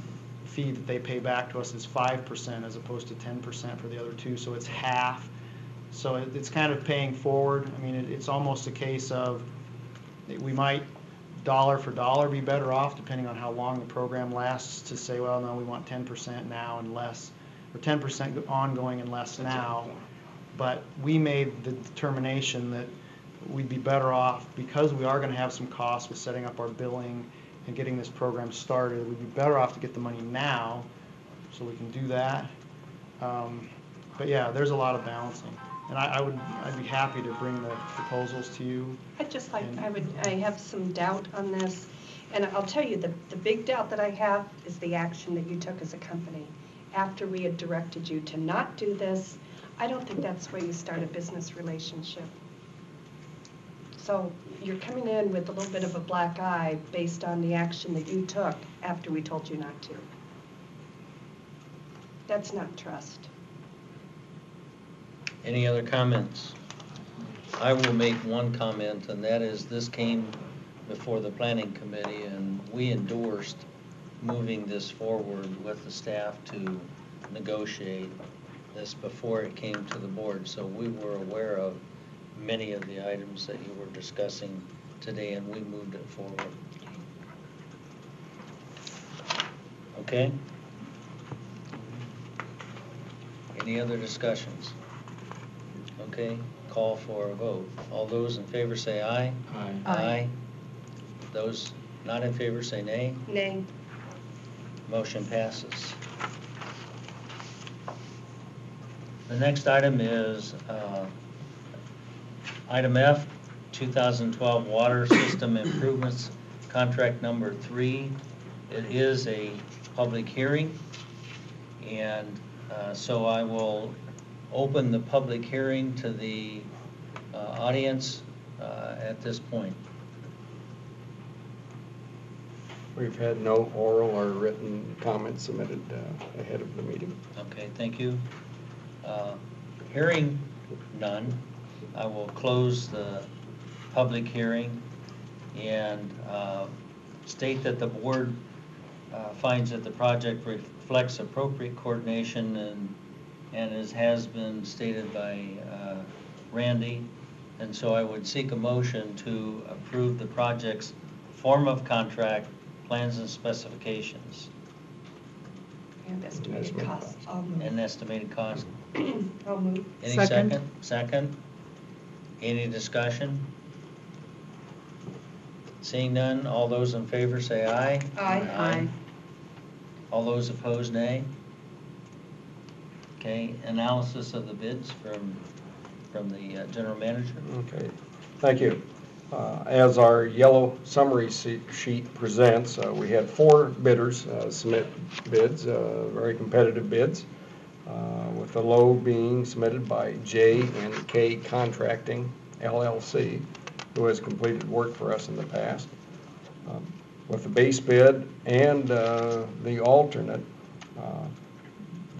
fee that they pay back to us, is 5% as opposed to 10% for the other 2, so it's half. So it's kind of paying forward. I mean, it's almost a case of we might dollar for dollar be better off, depending on how long the program lasts, to say, well, no, we want 10% now and less, or 10% ongoing and less now. But we made the determination that we'd be better off, because we are going to have some costs with setting up our billing and getting this program started, we'd be better off to get the money now, so we can do that. But yeah, there's a lot of balancing. And I'd be happy to bring the proposals to you. I have some doubt on this, and I'll tell you, the big doubt that I have is the action that you took as a company. After we had directed you to not do this, I don't think that's where you start a business relationship. So you're coming in with a little bit of a black eye based on the action that you took after we told you not to. That's not trust. Any other comments? I will make one comment, and that is this came before the planning committee, and we endorsed moving this forward with the staff to negotiate this before it came to the board. So we were aware of many of the items that you were discussing today, and we moved it forward. Okay? Any other discussions? Okay, call for a vote. All those in favor say aye. Aye. Aye. Those not in favor say nay. Nay. Motion passes. The next item is item F, 2012 Water System Improvements, Contract Number 3. It is a public hearing, and so I will open the public hearing to the audience at this point. We've had no oral or written comments submitted ahead of the meeting. Okay, thank you. Hearing none, I will close the public hearing and state that the board finds that the project reflects appropriate coordination and as has been stated by Randy. And so I would seek a motion to approve the project's form of contract, plans and specifications, And estimated Estimated cost. and estimated cost. I'll move. Any Second. second? Second? Any discussion? Seeing none, all those in favor say aye. Aye. All those opposed, nay. Okay, analysis of the bids from the general manager. Okay, thank you. As our yellow summary sheet presents, we had 4 bidders submit bids, very competitive bids, with the low being submitted by J&K Contracting, LLC, who has completed work for us in the past. With the base bid and the alternate,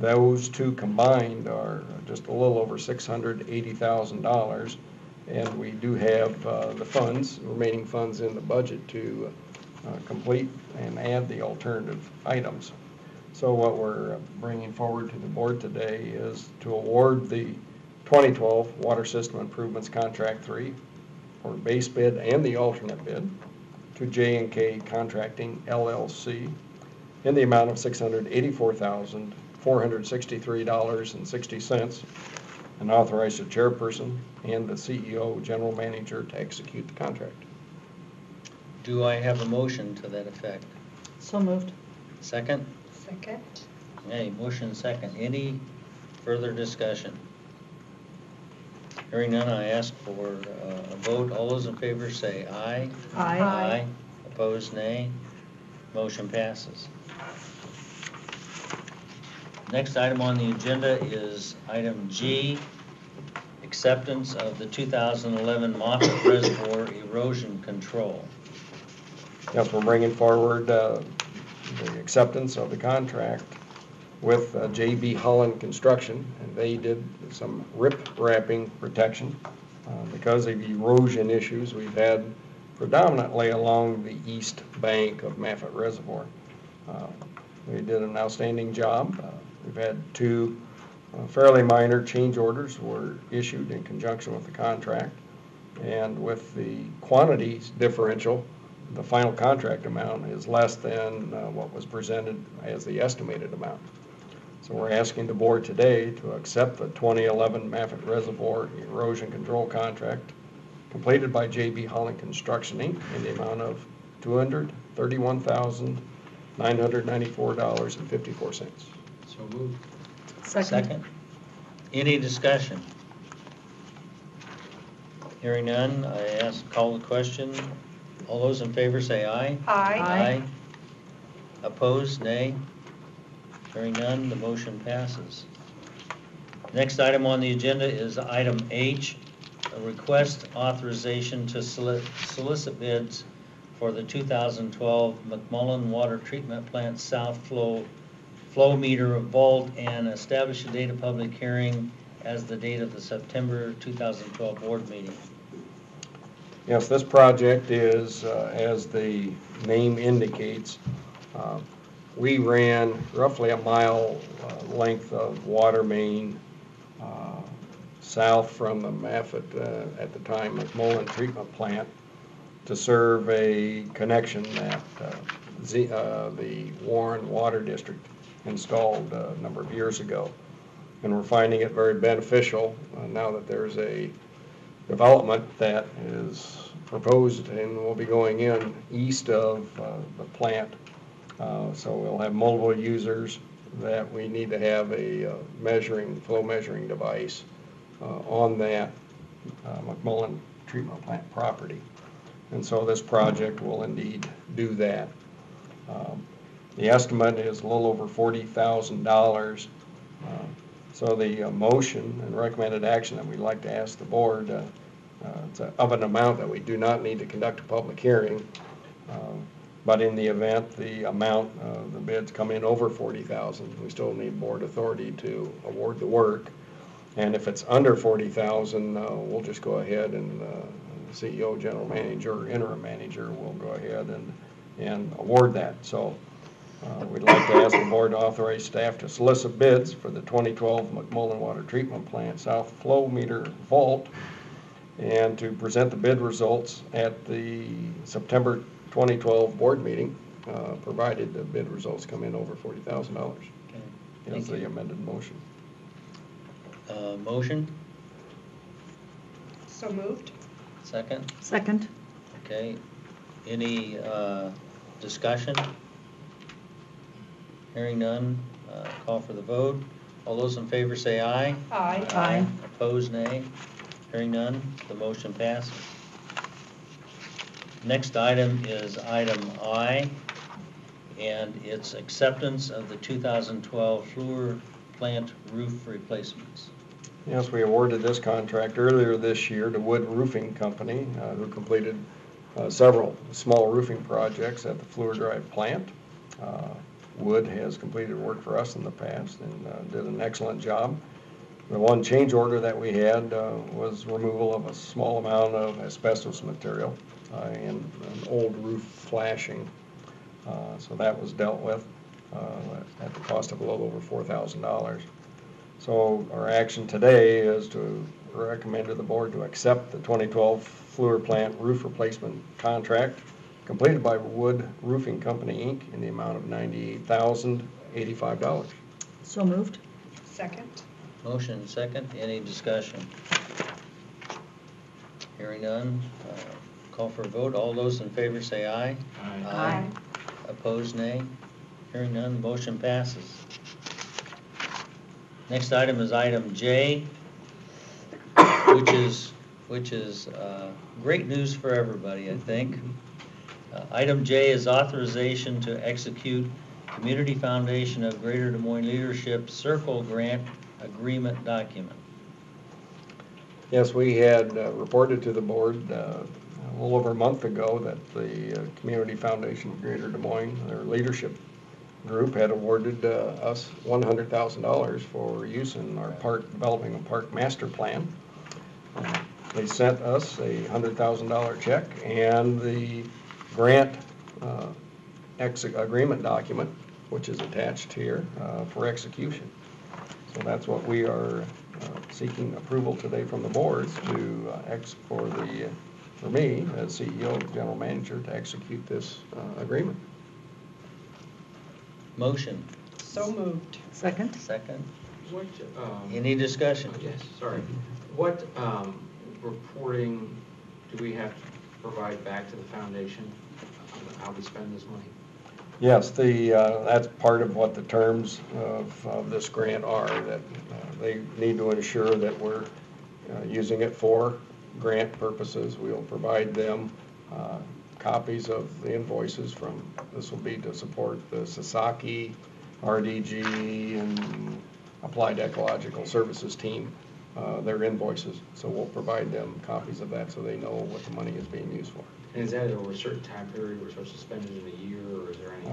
those two combined are just a little over $680,000, and we do have the funds, remaining funds in the budget to complete and add the alternative items. So what we're bringing forward to the board today is to award the 2012 Water System Improvements Contract 3 for base bid and the alternate bid to J&K Contracting LLC in the amount of $684,463.60, and authorize the chairperson and the CEO, general manager to execute the contract. Do I have a motion to that effect? So moved. Second? Second. Okay, motion second. Any further discussion? Hearing none, I ask for a vote. All those in favor say aye. Aye. Aye. Opposed, nay. Motion passes. Next item on the agenda is item G, acceptance of the 2011 Moffett Reservoir erosion control. Yes, we're bringing forward the acceptance of the contract with J.B. Holland Construction, and they did some rip-wrapping protection because of erosion issues we've had predominantly along the east bank of Moffett Reservoir. They did an outstanding job. We've had 2 fairly minor change orders were issued in conjunction with the contract, and with the quantities differential, the final contract amount is less than what was presented as the estimated amount. So we're asking the board today to accept the 2011 Moffett Reservoir erosion control contract completed by J.B. Holland Construction, Inc. in the amount of $231,994.54. So moved. Second. Any discussion? Hearing none, I call the question. All those in favor say aye. Aye. Opposed, nay. Hearing none, the motion passes. Next item on the agenda is item H, a request authorization to solicit bids for the 2012 McMullen Water Treatment Plant South Flow meter vault and establish a date of public hearing as the date of the September 2012 board meeting. Yes, this project is, as the name indicates, we ran roughly a mile length of water main south from the Moffett, at the time, McMullen treatment plant to serve a connection that the Warren Water District installed a number of years ago. And we're finding it very beneficial now that there's a development that is proposed and will be going in east of the plant. So we'll have multiple users that we need to have a flow measuring device on that McMullen treatment plant property. And so this project will indeed do that. The estimate is a little over $40,000. So the motion and recommended action that we'd like to ask the board, it's of an amount that we do not need to conduct a public hearing, But in the event the amount of the bids come in over 40,000, we still need board authority to award the work. And if it's under 40,000, we'll just go ahead and CEO, general manager, interim manager will go ahead and award that. So we'd like to ask the board to authorize staff to solicit bids for the 2012 McMullen Water Treatment Plant South Flow Meter Vault and to present the bid results at the September 2012 board meeting, provided the bid results come in over $40,000. Okay, Is the amended motion. Motion, So moved? second? Second. Okay, any discussion? Hearing none, call for the vote. All those in favor say aye. Aye. Aye. Opposed, nay. Hearing none, the motion passes. Next item is item I, and it's acceptance of the 2012 Fluor plant roof replacements. Yes, we awarded this contract earlier this year to Wood Roofing Company, who completed several small roofing projects at the Fluor Drive plant. Wood has completed work for us in the past and did an excellent job. The one change order that we had was removal of a small amount of asbestos material and an old roof flashing. So that was dealt with at the cost of a little over $4,000. So our action today is to recommend to the board to accept the 2012 Fluor plant roof replacement contract completed by Wood Roofing Company, Inc. in the amount of $98,085. So moved. Second? Motion second, any discussion? Hearing none, call for a vote. All those in favor say aye. Aye. Opposed, nay. Hearing none, motion passes. Next item is item J, which is great news for everybody, I think. Item J is authorization to execute Community Foundation of Greater Des Moines Leadership Circle Grant Agreement document. Yes, we had reported to the board a little over a month ago that the Community Foundation of Greater Des Moines, their leadership group, had awarded us $100,000 for use in our park, developing a park master plan. They sent us a $100,000 check and the grant agreement document, which is attached here for execution. So that's what we are seeking approval today from the board to for me as CEO, general manager, to execute this agreement. Motion, So moved. Second. second. What, Any discussion? yes, sorry. What reporting do we have to provide back to the foundation on how we spend this money? Yes, that's part of what the terms of this grant are, that they need to ensure that we're using it for grant purposes. We'll provide them copies of the invoices from, this will be to support the Sasaki, RDG, and Applied Ecological Services team, their invoices. So we'll provide them copies of that so they know what the money is being used for. And is that over a certain time period we're supposed to spend it in a year, or is there any?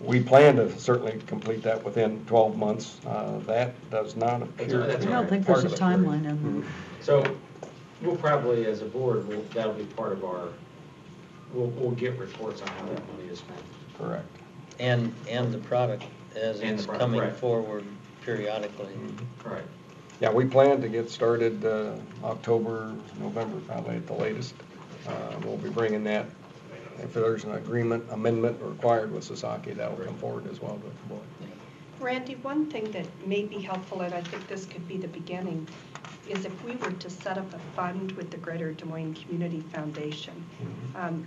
We plan to certainly complete that within 12 months. That does not appear. That's I all don't right. think part there's a of the period. timeline on that. So we'll probably, as a board, that'll be part of our, we'll get reports on how that money is spent. Correct. And the product as And the it's product, coming right. forward periodically. Right. Yeah, we plan to get started October, November, probably at the latest. We'll be bringing that. If there's an agreement amendment required with Sasaki, that will come forward as well to the board. Randy, one thing that may be helpful, and I think this could be the beginning, is if we were to set up a fund with the Greater Des Moines Community Foundation.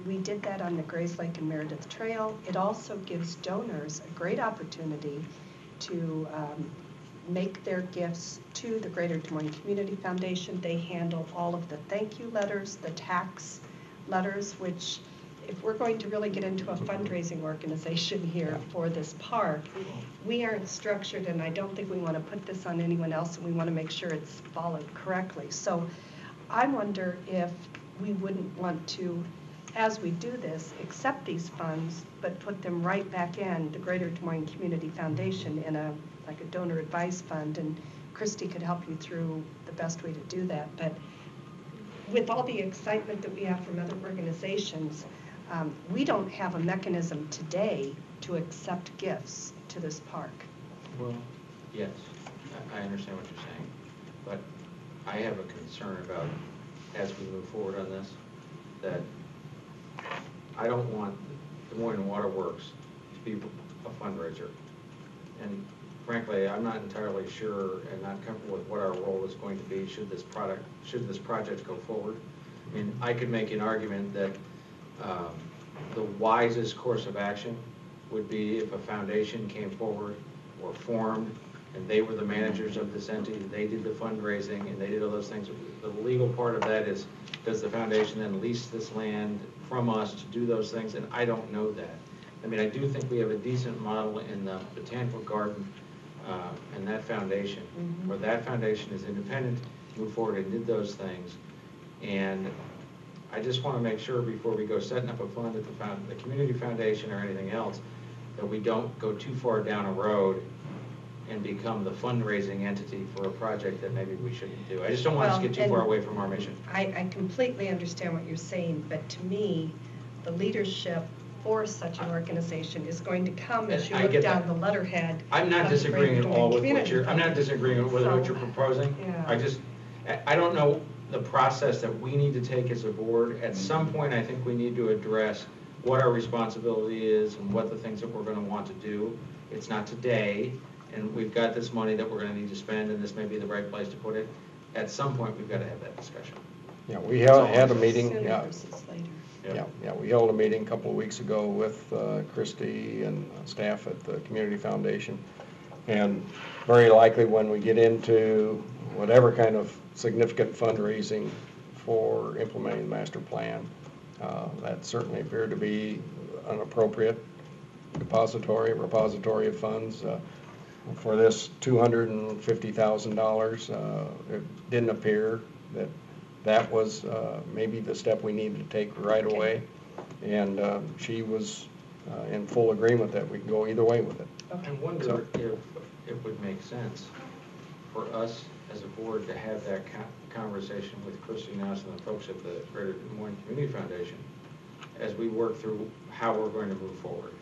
We did that on the Grays Lake and Meredith Trail. It also gives donors a great opportunity to make their gifts to the Greater Des Moines Community Foundation. They handle all of the thank you letters, the tax letters, which if we're going to really get into a fundraising organization here for this park, we aren't structured, and I don't think we want to put this on anyone else, and we want to make sure it's followed correctly. So I wonder if we wouldn't want to as we do this, accept these funds, but put them right back in the Greater Des Moines Community Foundation in like a donor advice fund, and Christy could help you through the best way to do that. But with all the excitement that we have from other organizations, we don't have a mechanism today to accept gifts to this park. Well, yes, I understand what you're saying, but I have a concern about, as we move forward on this, that I don't want Des Moines Water Works to be a fundraiser. And frankly, I'm not entirely sure and not comfortable with what our role is going to be should this project go forward. I mean, I could make an argument that the wisest course of action would be if a foundation came forward or formed and they were the managers of this entity, they did the fundraising and they did all those things. The legal part of that is, does the foundation then lease this land from us to do those things? And I don't know that. I mean, I do think we have a decent model in the Botanical Garden and that foundation, where that foundation is independent, moved forward and did those things. And I just want to make sure before we go setting up a fund at the community foundation or anything else, that we don't go too far down a road and become the fundraising entity for a project that maybe we shouldn't do. I just don't want us to get too far away from our mission. I completely understand what you're saying, but to me, the leadership for such an organization is going to come as you I look get down that. the letterhead. I'm not disagreeing at all with what you're, I'm not disagreeing with what you're proposing. Yeah. I don't know the process that we need to take as a board. At some point, I think we need to address what our responsibility is and what the things that we're going to want to do. It's not today, and we've got this money that we're going to need to spend, and this may be the right place to put it. At some point, we've got to have that discussion. Yeah, we had a meeting, Sooner yeah. versus later. Yeah, we held a meeting a couple of weeks ago with Christy and staff at the Community Foundation. And very likely when we get into whatever kind of significant fundraising for implementing the master plan, that certainly appeared to be an appropriate repository of funds. For this $250,000, it didn't appear that was maybe the step we needed to take right away. And she was in full agreement that we can go either way with it. I wonder if it would make sense for us as a board to have that conversation with Christy Nelson and the folks at the Greater Des Moines Community Foundation as we work through how we're going to move forward.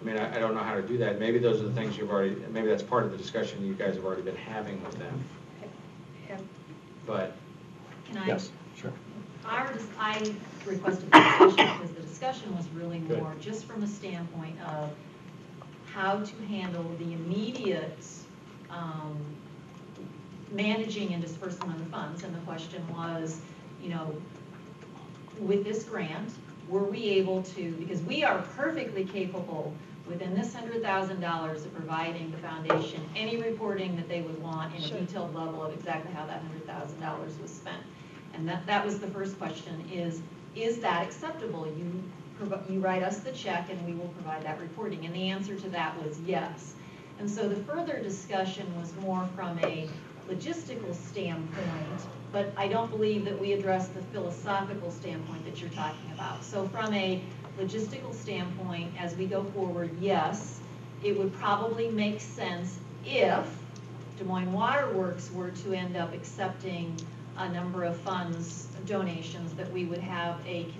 I mean, I don't know how to do that. Maybe those are the things maybe that's part of the discussion you guys have already been having with them. But Can I? Yes, sure. I requested the discussion because the discussion was really more just from a standpoint of how to handle the immediate managing and disbursement of the funds. And the question was, you know, with this grant, were we able to, because we are perfectly capable within this $100,000 of providing the foundation any reporting that they would want in a detailed level of exactly how that $100,000 was spent. And that was the first question, is that acceptable? You write us the check and we will provide that reporting. And the answer to that was yes. And so the further discussion was more from a logistical standpoint, but I don't believe that we addressed the philosophical standpoint that you're talking about. So from a logistical standpoint, as we go forward, yes, it would probably make sense if Des Moines Water Works were to end up accepting a number of funds, donations, that we would have an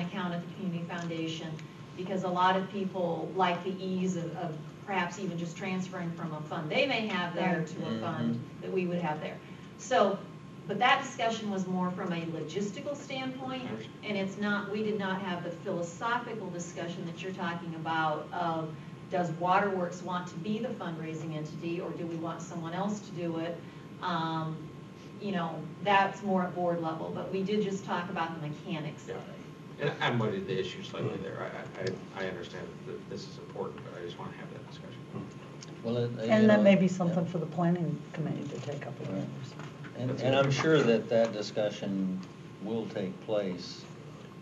account at the Community Foundation, because a lot of people like the ease of perhaps even just transferring from a fund they may have there to a fund that we would have there. So, but that discussion was more from a logistical standpoint, and we did not have the philosophical discussion that you're talking about of, does Waterworks want to be the fundraising entity, or do we want someone else to do it? You know, that's more at board level, but we did just talk about the mechanics of it. And I muddied the issue slightly there. I understand that this is important, but I just want to have that discussion. Well, And that may be something for the planning committee to take up again. And I'm sure that discussion will take place.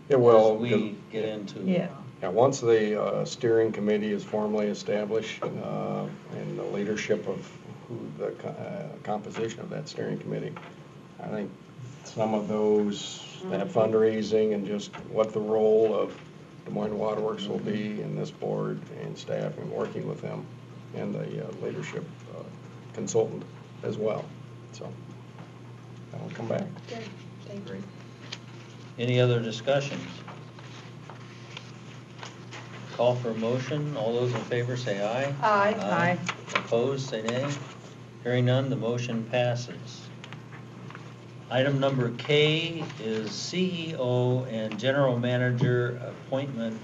It will. As we get into. Yeah. Yeah, once the steering committee is formally established and the leadership of the composition of that steering committee, I think some of those that fundraising and just what the role of Des Moines Waterworks will be in this board and staff and working with them and the leadership consultant as well. So I'll come back. Good, thank you. Any other discussions? Call for a motion. All those in favor say aye. Aye. Aye. Opposed, say nay. Hearing none, the motion passes. Item number K is CEO and General Manager appointment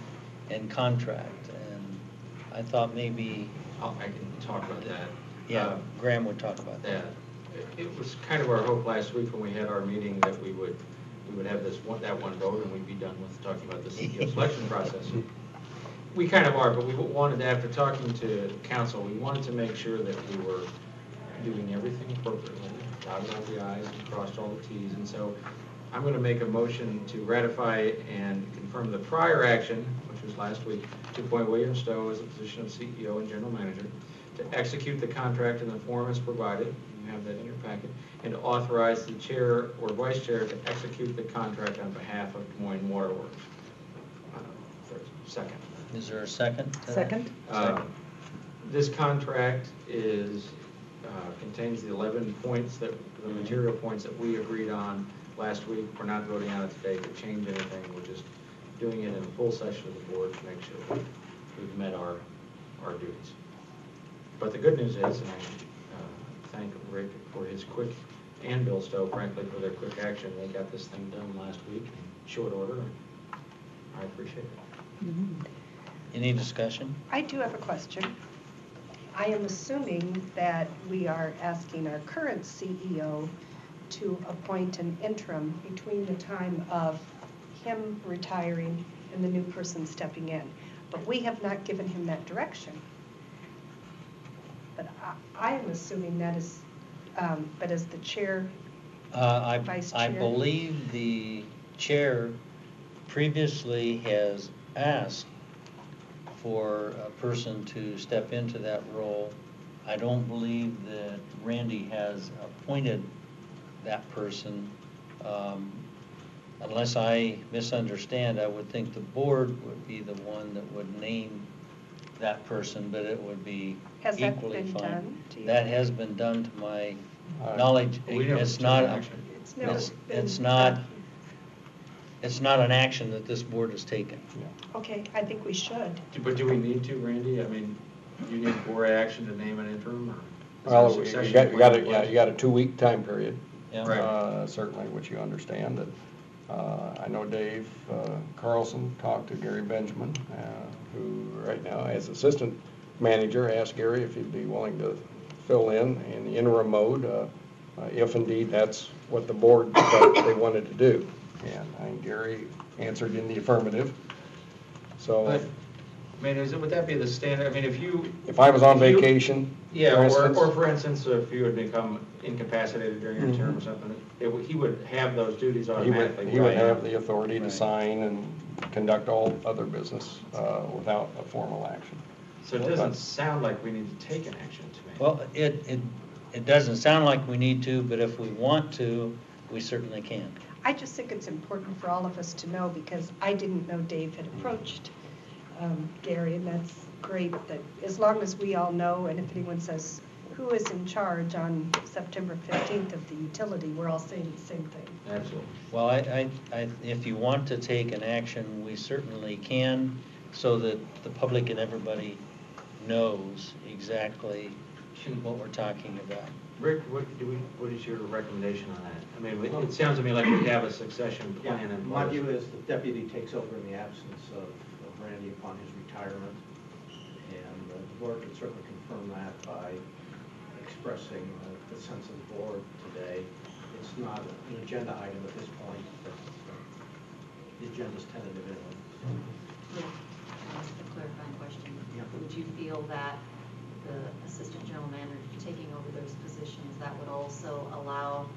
and contract. And I thought maybe, I can talk about that. Graham would talk about that. It was kind of our hope last week when we had our meeting that we would have that one vote and we'd be done with talking about the CEO selection process. We kind of are, but we wanted, after talking to council, we wanted to make sure that we were doing everything appropriately, dotted all the i's and crossed all the t's. And so I'm going to make a motion to ratify and confirm the prior action, which was last week, to appoint William Stowe as the position of CEO and General Manager, to execute the contract in the form as provided, you have that in your packet, and to authorize the chair or vice chair to execute the contract on behalf of Des Moines Waterworks. Second. Is there a second? to that? Second? This contract contains the 11 points, the material points that we agreed on last week. We're not voting on it today to change anything. We're just doing it in a full session of the board to make sure we've met our duties. But the good news is, and I thank Rick for his quick, and Bill Stowe, frankly, for their quick action. They got this thing done last week in short order, and I appreciate it. Any discussion? I do have a question. I am assuming that we are asking our current CEO to appoint an interim between the time of him retiring and the new person stepping in. But we have not given him that direction. But I am assuming that is, but as the chair, vice chair? I believe the chair previously has asked for a person to step into that role. I don't believe that Randy has appointed that person. Unless I misunderstand, I would think the board would be the one that would name that person, but it would be Has that equally been fine. done, do you That think? has been done to my knowledge. We don't It's take not, action. It's never it's been it's not, done. it's not an action that this board has taken. Okay, I think we should. But do we need to, Randy? I mean, you need board action to name an interim, or? is Well, there a you succession got plan a, in yeah, place? you got a 2-week time period. Yeah. Right. Certainly, which you understand. And, I know Dave Carlson talked to Gary Benjamin, who right now, as assistant manager, asked Gary if he'd be willing to fill in the interim mode, if indeed that's what the board felt they wanted to do. And I think Gary answered in the affirmative. So But, I mean, would that be the standard? I mean, if I was on if you- vacation, Yeah, for or instance, for instance, if you had become incapacitated during your term or something, he would have those duties automatically. he would Right. have the authority to Right. sign and conduct all other business without a formal action. So it doesn't sound like we need to take an action to me. Well, it doesn't sound like we need to, but if we want to, we certainly can. I just think it's important for all of us to know, because I didn't know Dave had approached Gary, and that's great that, as long as we all know, and if anyone says, who is in charge on September 15th of the utility, we're all saying the same thing. Absolutely. Well, if you want to take an action, we certainly can, so that the public and everybody knows exactly what we're talking about. Rick, what is your recommendation on that? I mean, it sounds to me like we have a succession Yeah, plan in place. my view is the deputy takes over in the absence of Randy upon his retirement. And the board can certainly confirm that by expressing the sense of the board today. It's not an agenda item at this point, but the agenda's tentative anyway. Can I ask a clarifying question? Yeah. Would you feel that the assistant general manager taking over those positions, that would also allow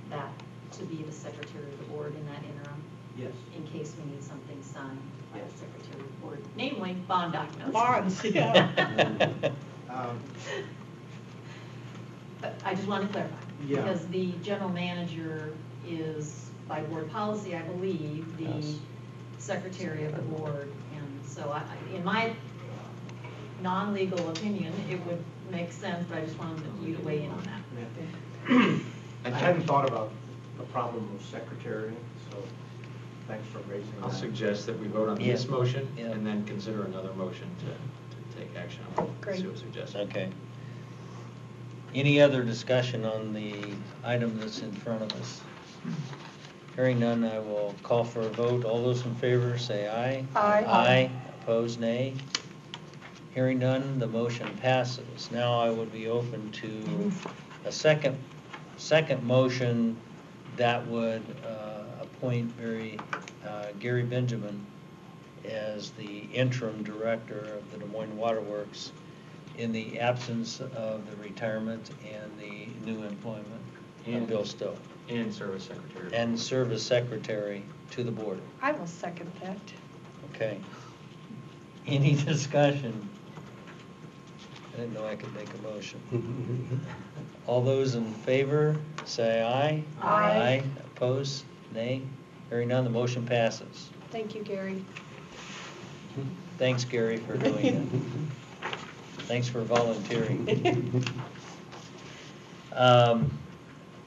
that to be the secretary of the board in that interim? Yes. In case we need something signed by the Yes. secretary of the board, namely bond documents. Bonds, yeah. But I just want to clarify. Yeah. Because the general manager is by board policy, I believe, the Yes. secretary of the board. And so in my non-legal opinion, it would make sense, but I just wanted you to weigh in on that. I hadn't thought about the problem of secretary, so thanks for raising that. I'll suggest that we vote on Yeah. this motion Yeah. and then consider another motion to take action on what Great. Sue suggested. Okay. Any other discussion on the item that's in front of us? Hearing none, I will call for a vote. All those in favor say aye. Aye. Aye. Opposed, nay. Hearing none, the motion passes. Now I would be open to a second motion that would appoint Gary Benjamin as the interim director of the Des Moines Water Works in the absence of the retirement and the new employment of Bill Stowe. And service secretary. And service secretary to the board. I will second that. Okay. Any discussion? I didn't know I could make a motion. All those in favor, say aye. Aye. Opposed, nay. Hearing none, the motion passes. Thank you, Gary. Thanks, Gary, for doing it. Thanks for volunteering.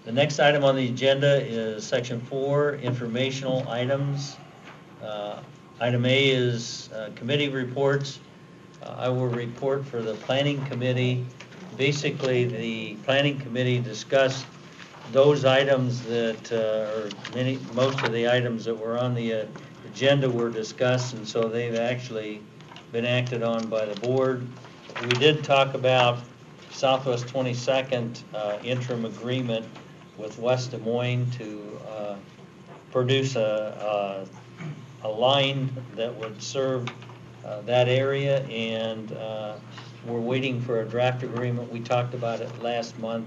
The next item on the agenda is section 4, informational items. Item A is committee reports. I will report for the planning committee. Basically, the planning committee discussed those items that, most of the items that were on the agenda were discussed, and so they've actually been acted on by the board. We did talk about Southwest 22nd interim agreement with West Des Moines to produce a line that would serve that area, and we're waiting for a draft agreement. We talked about it last month,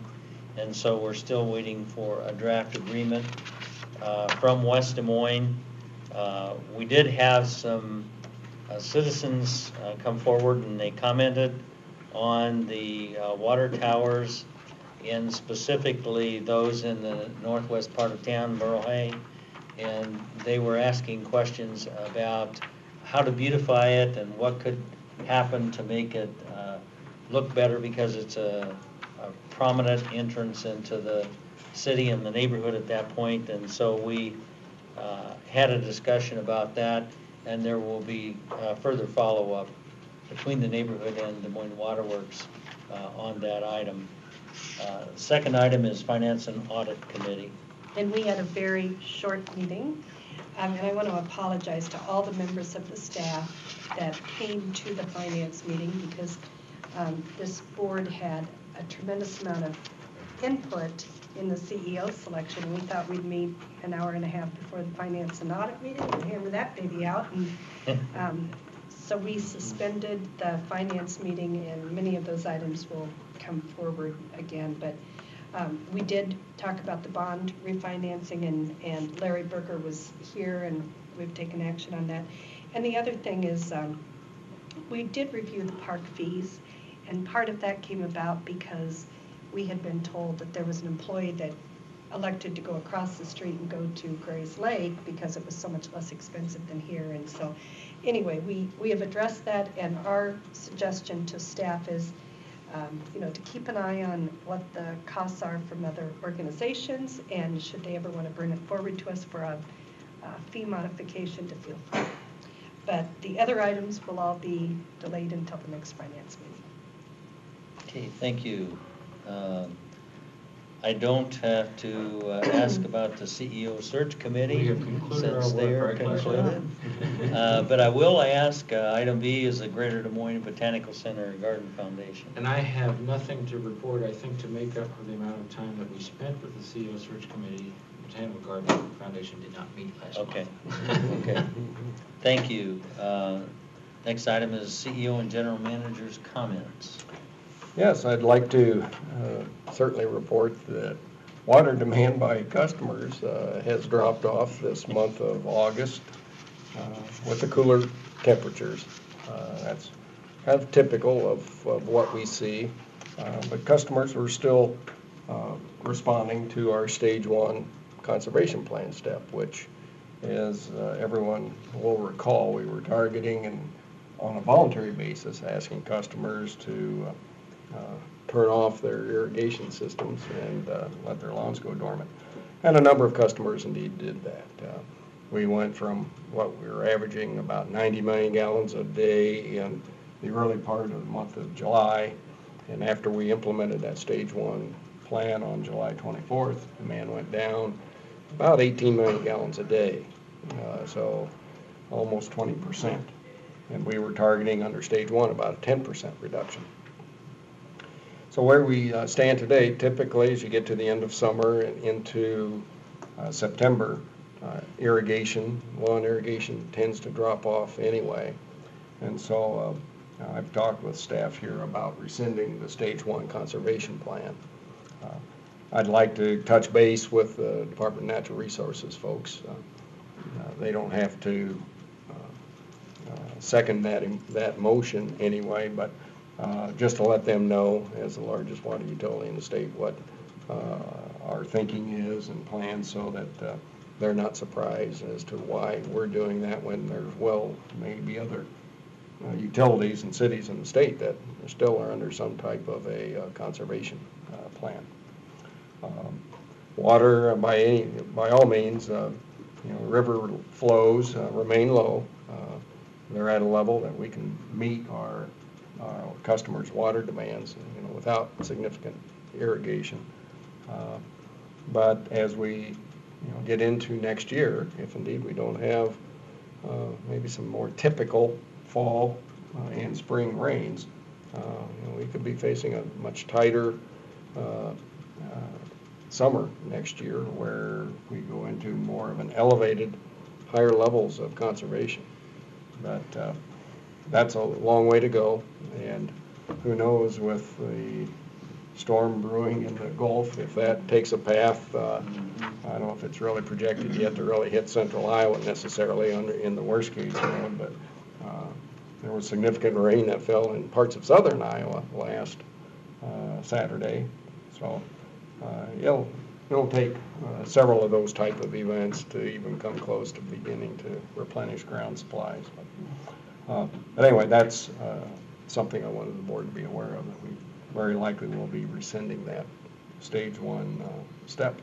and so we're still waiting for a draft agreement from West Des Moines. We did have some citizens come forward, and they commented on the water towers, and specifically those in the northwest part of town, Burley, and they were asking questions about how to beautify it and what could happen to make it look better, because it's a prominent entrance into the city and the neighborhood at that point. And so we had a discussion about that, and there will be further follow-up between the neighborhood and Des Moines Water Works on that item. Second item is Finance and Audit Committee. And we had a very short meeting, and I want to apologize to all the members of the staff that came to the finance meeting, because this board had a tremendous amount of input in the CEO selection. We thought we'd meet an hour and a half before the finance and audit meeting and hammer that baby out. And so we suspended the finance meeting, and many of those items will come forward again. But we did talk about the bond refinancing, and Larry Berger was here, and we've taken action on that. And the other thing is we did review the park fees, and part of that came about because we had been told that there was an employee that elected to go across the street and go to Gray's Lake because it was so much less expensive than here. And so anyway, we have addressed that, and our suggestion to staff is to keep an eye on what the costs are from other organizations, and should they ever want to bring it forward to us for a fee modification, to feel free. But the other items will all be delayed until the next finance meeting. Okay, thank you. I don't have to ask about the CEO search committee. We have concluded our since work they are very quickly. concluded. But I will ask, item B is the Greater Des Moines Botanical Center and Garden Foundation. And I have nothing to report. I think to make up for the amount of time that we spent with the CEO search committee, Botanical Garden Foundation did not meet last month. Okay, okay. Thank you. Next item is CEO and General Manager's comments. Yes, I'd like to certainly report that water demand by customers has dropped off this month of August with the cooler temperatures. That's kind of typical of what we see, but customers are still responding to our stage 1 conservation plan step, which, as everyone will recall, we were targeting and on a voluntary basis asking customers to turn off their irrigation systems and let their lawns go dormant. And a number of customers indeed did that. We went from what we were averaging about 90 million gallons a day in the early part of the month of July. And after we implemented that stage 1 plan on July 24th, demand went down about 18 million gallons a day, so almost 20%. And we were targeting under stage 1 about a 10% reduction. So where we stand today, typically as you get to the end of summer and into September, lawn irrigation tends to drop off anyway. And so I've talked with staff here about rescinding the stage 1 conservation plan. I'd like to touch base with the Department of Natural Resources folks. They don't have to second that motion anyway, but just to let them know, as the largest water utility in the state, what our thinking is and plans, so that they're not surprised as to why we're doing that when there's, well, maybe other utilities and cities in the state that still are under some type of a conservation plan. Water, by all means, river flows remain low. They're at a level that we can meet our customers' water demands, without significant irrigation. But as we get into next year, if indeed we don't have maybe some more typical fall and spring rains, we could be facing a much tighter summer next year, where we go into more of an elevated, higher levels of conservation. But that's a long way to go, and who knows with the storm brewing in the Gulf, if that takes a path, I don't know if it's really projected yet to really hit central Iowa necessarily in the worst case, but there was significant rain that fell in parts of southern Iowa last Saturday. So it'll take several of those type of events to even come close to beginning to replenish ground supplies. But anyway, that's something I wanted the board to be aware of, that we very likely will be rescinding that stage 1 step.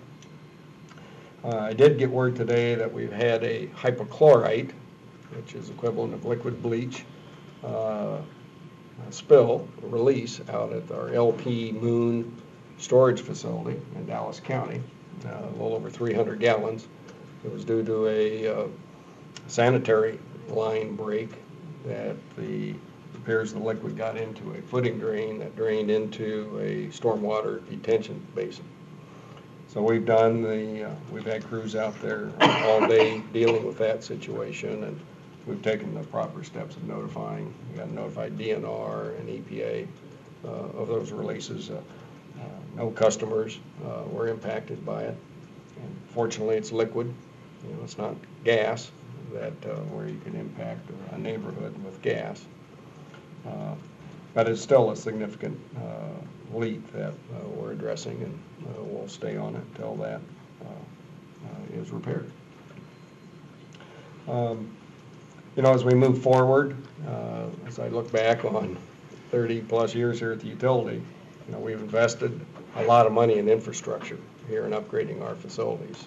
I did get word today that we've had a hypochlorite, which is equivalent of liquid bleach, spill release out at our LP Moon storage facility in Dallas County, a little over 300 gallons. It was due to a sanitary line break that appears the liquid got into a footing drain that drained into a stormwater detention basin. So we've had crews out there all day dealing with that situation, and we've taken the proper steps of notifying. We got notified DNR and EPA of those releases. No customers were impacted by it. And fortunately, it's liquid. It's not gas where you can impact a neighborhood with gas. But it's still a significant leak that we're addressing, and we'll stay on it until that is repaired. As we move forward, as I look back on 30 plus years here at the utility, we've invested a lot of money in infrastructure here and upgrading our facilities.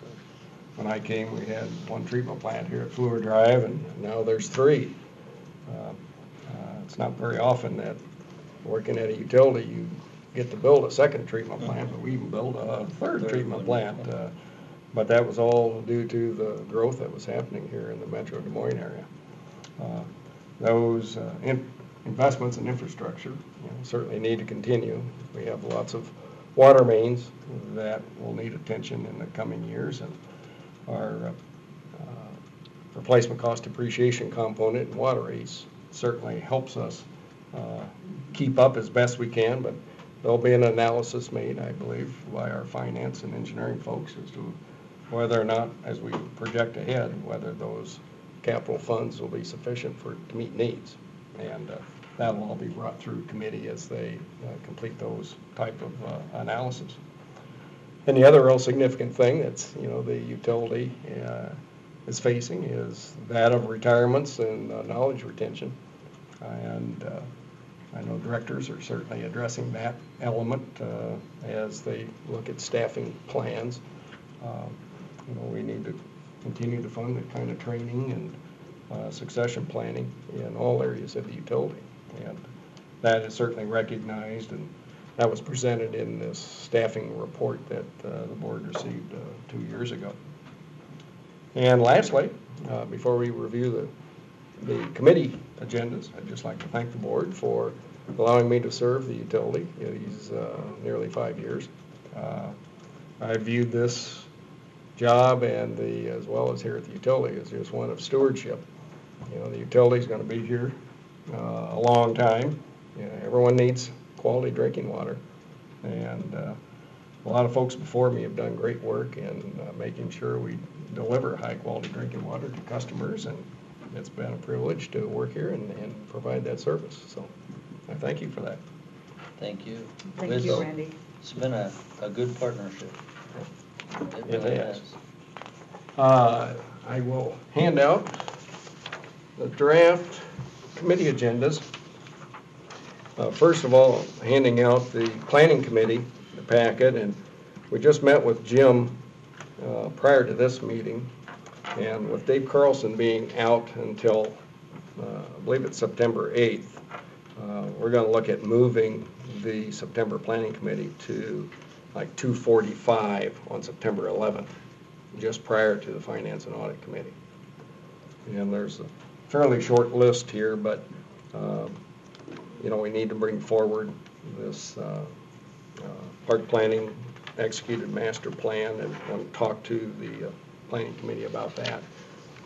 When I came, we had 1 treatment plant here at Fluor Drive, and now there's 3. It's not very often that working at a utility you get to build a 2nd treatment plant, but we even built a 3rd treatment plant. But that was all due to the growth that was happening here in the Metro Des Moines area. Those investments in infrastructure certainly need to continue. We have lots of water mains that will need attention in the coming years, and our replacement cost depreciation component in water rates certainly helps us keep up as best we can, but there'll be an analysis made, I believe, by our finance and engineering folks as to whether or not, as we project ahead, whether those capital funds will be sufficient to meet needs. And that'll all be brought through committee as they complete those type of analysis. And the other real significant thing that's, the utility is facing is that of retirements and knowledge retention. And I know directors are certainly addressing that element as they look at staffing plans. We need to continue to fund that kind of training and succession planning in all areas of the utility. And that is certainly recognized, and that was presented in this staffing report that the board received 2 years ago. And lastly, before we review the committee agendas, I'd just like to thank the board for allowing me to serve the utility these nearly 5 years. I viewed this job and as well as here at the utility as just one of stewardship. The utility is going to be here a long time. Everyone needs quality drinking water, and a lot of folks before me have done great work in making sure we deliver high quality drinking water to customers, and it's been a privilege to work here and provide that service. So I thank you for that. Thank you. Thank you, Randy. It's been a good partnership. It has. I will hand out the draft committee agendas. First of all, handing out the planning committee, the packet, and we just met with Jim prior to this meeting, and with Dave Carlson being out until I believe it's September 8th, we're going to look at moving the September planning committee to like 2:45 on September 11th, just prior to the finance and audit committee. And there's a fairly short list here, but we need to bring forward this park planning executed master plan, and want to talk to the planning committee about that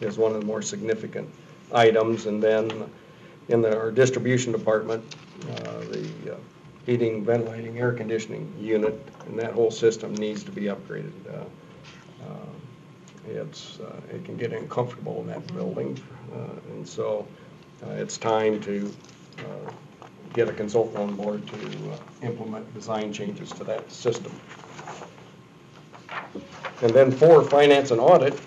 as one of the more significant items. And then in our distribution department, the heating, ventilating, air conditioning unit, and that whole system needs to be upgraded. It can get uncomfortable in that building, and so it's time to get a consultant on board to implement design changes to that system. And then for finance and audit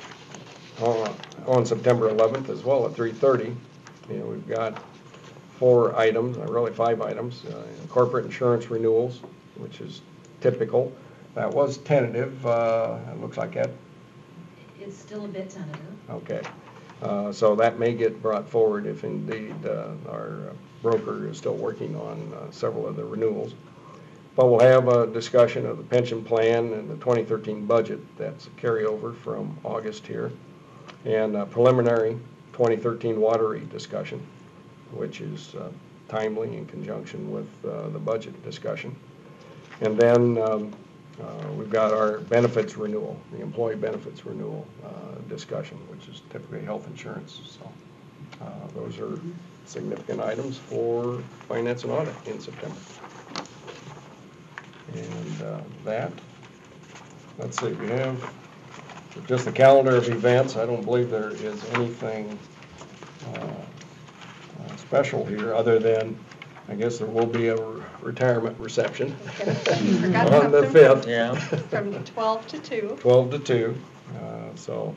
on September 11th as well at 3:30, we've got 4 items, really 5 items. Corporate insurance renewals, which is typical. That was tentative. It looks like that. It's still a bit tentative. Okay. So that may get brought forward if indeed our broker is still working on several of the renewals. But we'll have a discussion of the pension plan and the 2013 budget. That's a carryover from August here. And a preliminary 2013 water rate discussion, which is timely in conjunction with the budget discussion. And then we've got our benefits renewal, the employee benefits renewal discussion, which is typically health insurance. So those are significant items for finance and audit in September. And let's see, we have just the calendar of events. I don't believe there is anything special here other than I guess there will be a retirement reception on the 5th. Yeah. From 12 to 2. 12 to 2. So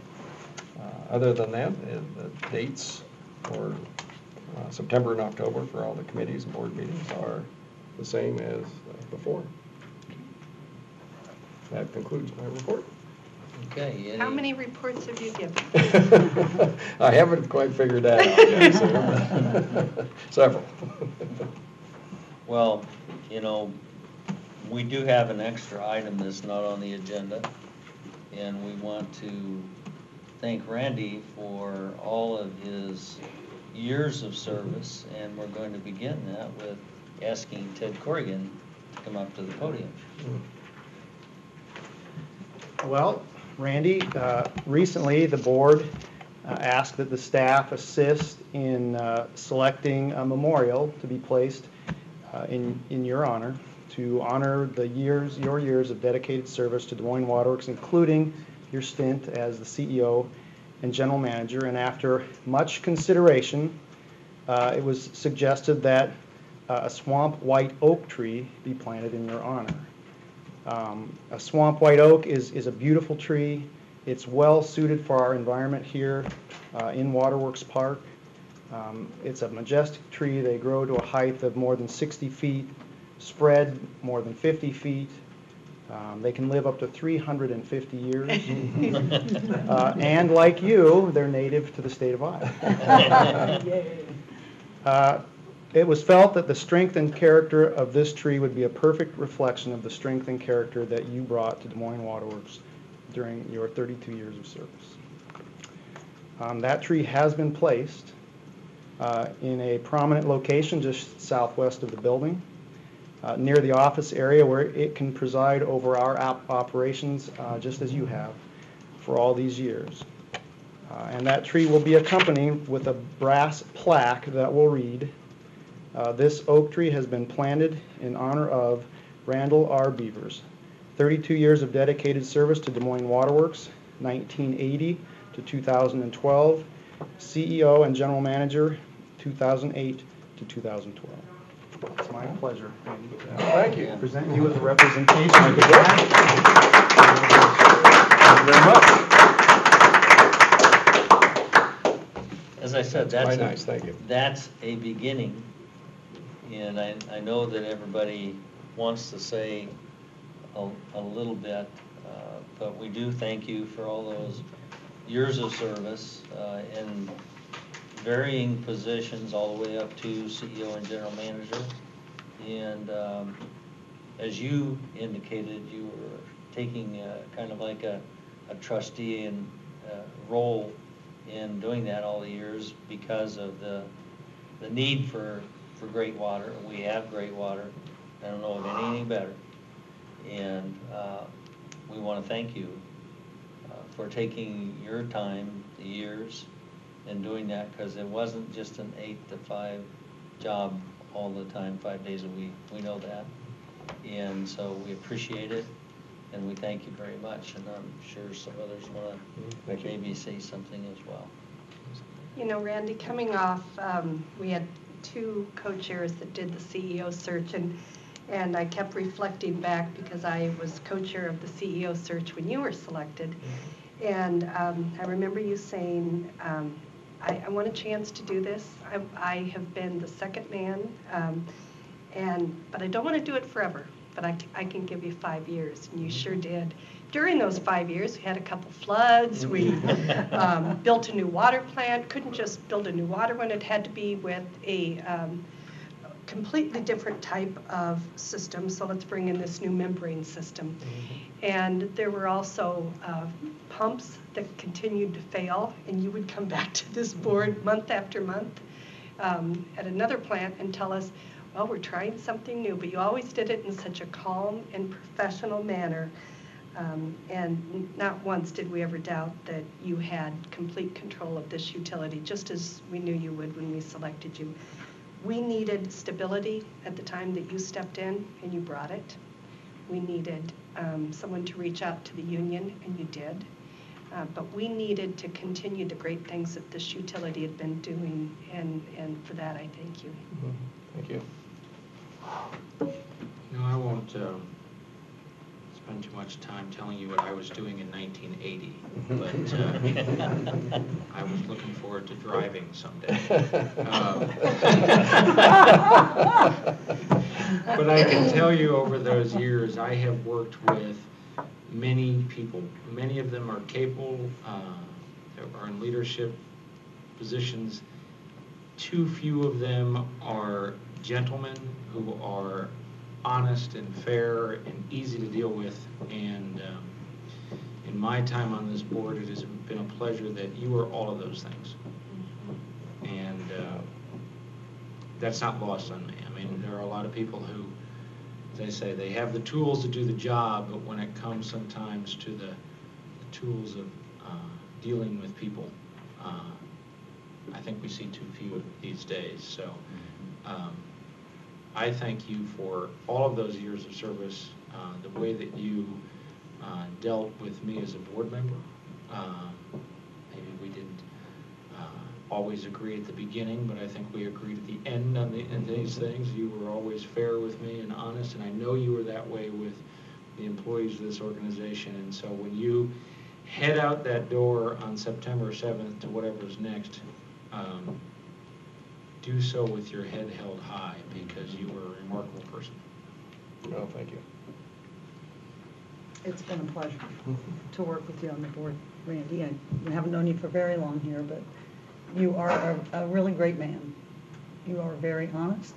other than that, the dates for September and October for all the committees and board meetings are the same as before. That concludes my report. Okay. How many reports have you given? I haven't quite figured that out yet, so several. Well, we do have an extra item that's not on the agenda, and we want to thank Randy for all of his years of service, and we're going to begin that with asking Ted Corrigan to come up to the podium. Well, Randy, recently the board asked that the staff assist in selecting a memorial to be placed in your honor, to honor your years of dedicated service to Des Moines Water Works, including your stint as the CEO and general manager. And after much consideration, it was suggested that a swamp white oak tree be planted in your honor. A swamp white oak is a beautiful tree. It's well suited for our environment here in Waterworks Park. It's a majestic tree. They grow to a height of more than 60 feet, spread more than 50 feet. They can live up to 350 years. And like you, they're native to the state of Iowa. It was felt that the strength and character of this tree would be a perfect reflection of the strength and character that you brought to Des Moines Waterworks during your 32 years of service. That tree has been placed in a prominent location just southwest of the building, near the office area where it can preside over our operations just as you have for all these years. And that tree will be accompanied with a brass plaque that will read, "This oak tree has been planted in honor of Randall R. Beavers, 32 years of dedicated service to Des Moines Waterworks, 1980 to 2012, CEO and General Manager, 2008 to 2012. It's my pleasure, Randy, Thank you. to present you with a representation of the board. Thank you very much. As I said, That's quite nice, thank you. That's a beginning, and I know that everybody wants to say a little bit, but we do thank you for all those years of service in varying positions, all the way up to CEO and General Manager. And as you indicated, you were taking kind of like a trustee and role in doing that all the years because of the need for great water. We have great water. I don't know of any better. And we want to thank you for taking your time, the years, and doing that, because it wasn't just an 8 to 5 job all the time, 5 days a week. We know that. And so we appreciate it, and we thank you very much. And I'm sure some others want to maybe say something as well. You know, Randy, coming off, we had 2 co-chairs that did the CEO search, and I kept reflecting back because I was co-chair of the CEO search when you were selected. And I remember you saying, I want a chance to do this. I have been the second man, but I don't want to do it forever. But I can give you 5 years, and you sure did. During those 5 years, we had a couple floods. We built a new water plant. Couldn't just build a new water one. It had to be with a completely different type of system. So let's bring in this new membrane system. And there were also pumps that continued to fail, and you would come back to this board month after month at another plant and tell us, well, we're trying something new, but you always did it in such a calm and professional manner. And not once did we ever doubt that you had complete control of this utility, just as we knew you would when we selected you. We needed stability at the time that you stepped in, and you brought it. We needed someone to reach out to the union, and you did. But we needed to continue the great things that this utility had been doing, and for that I thank you. Thank you. No, I won't spend too much time telling you what I was doing in 1980, but I was looking forward to driving someday. But I can tell you over those years, I have worked with many people. Many of them are capable, are in leadership positions. Too few of them are gentlemen who are honest and fair and easy to deal with. And in my time on this board, it has been a pleasure that you are all of those things. And that's not lost on me. I mean, there are a lot of people who, as I say, they have the tools to do the job, but when it comes sometimes to the tools of dealing with people, I think we see too few these days. So I thank you for all of those years of service, the way that you dealt with me as a board member. Maybe we didn't always agree at the beginning, but I think we agreed at the end on these things. You were always fair with me and honest, and I know you were that way with the employees of this organization. And so when you head out that door on September 7th to whatever's next, do so with your head held high, because you were a remarkable person. Well, thank you. It's been a pleasure to work with you on the board, Randy. I haven't known you for very long here, but you are a really great man. You are very honest,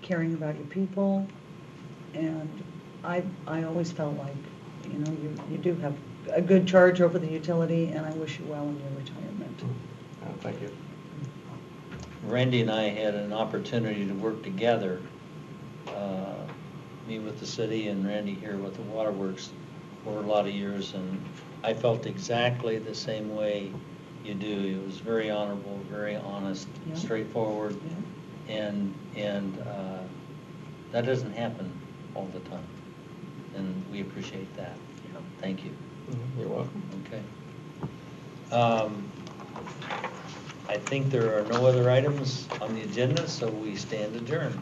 caring about your people, and I always felt like, you know, you do have a good charge over the utility, and I wish you well in your retirement. Thank you. Randy and I had an opportunity to work together, me with the city and Randy here with the waterworks for a lot of years, and I felt exactly the same way you do. It was very honorable, very honest, Yeah. straightforward, Yeah. and that doesn't happen all the time, and we appreciate that. Thank you. You're welcome. Okay. I think there are no other items on the agenda, so we stand adjourned.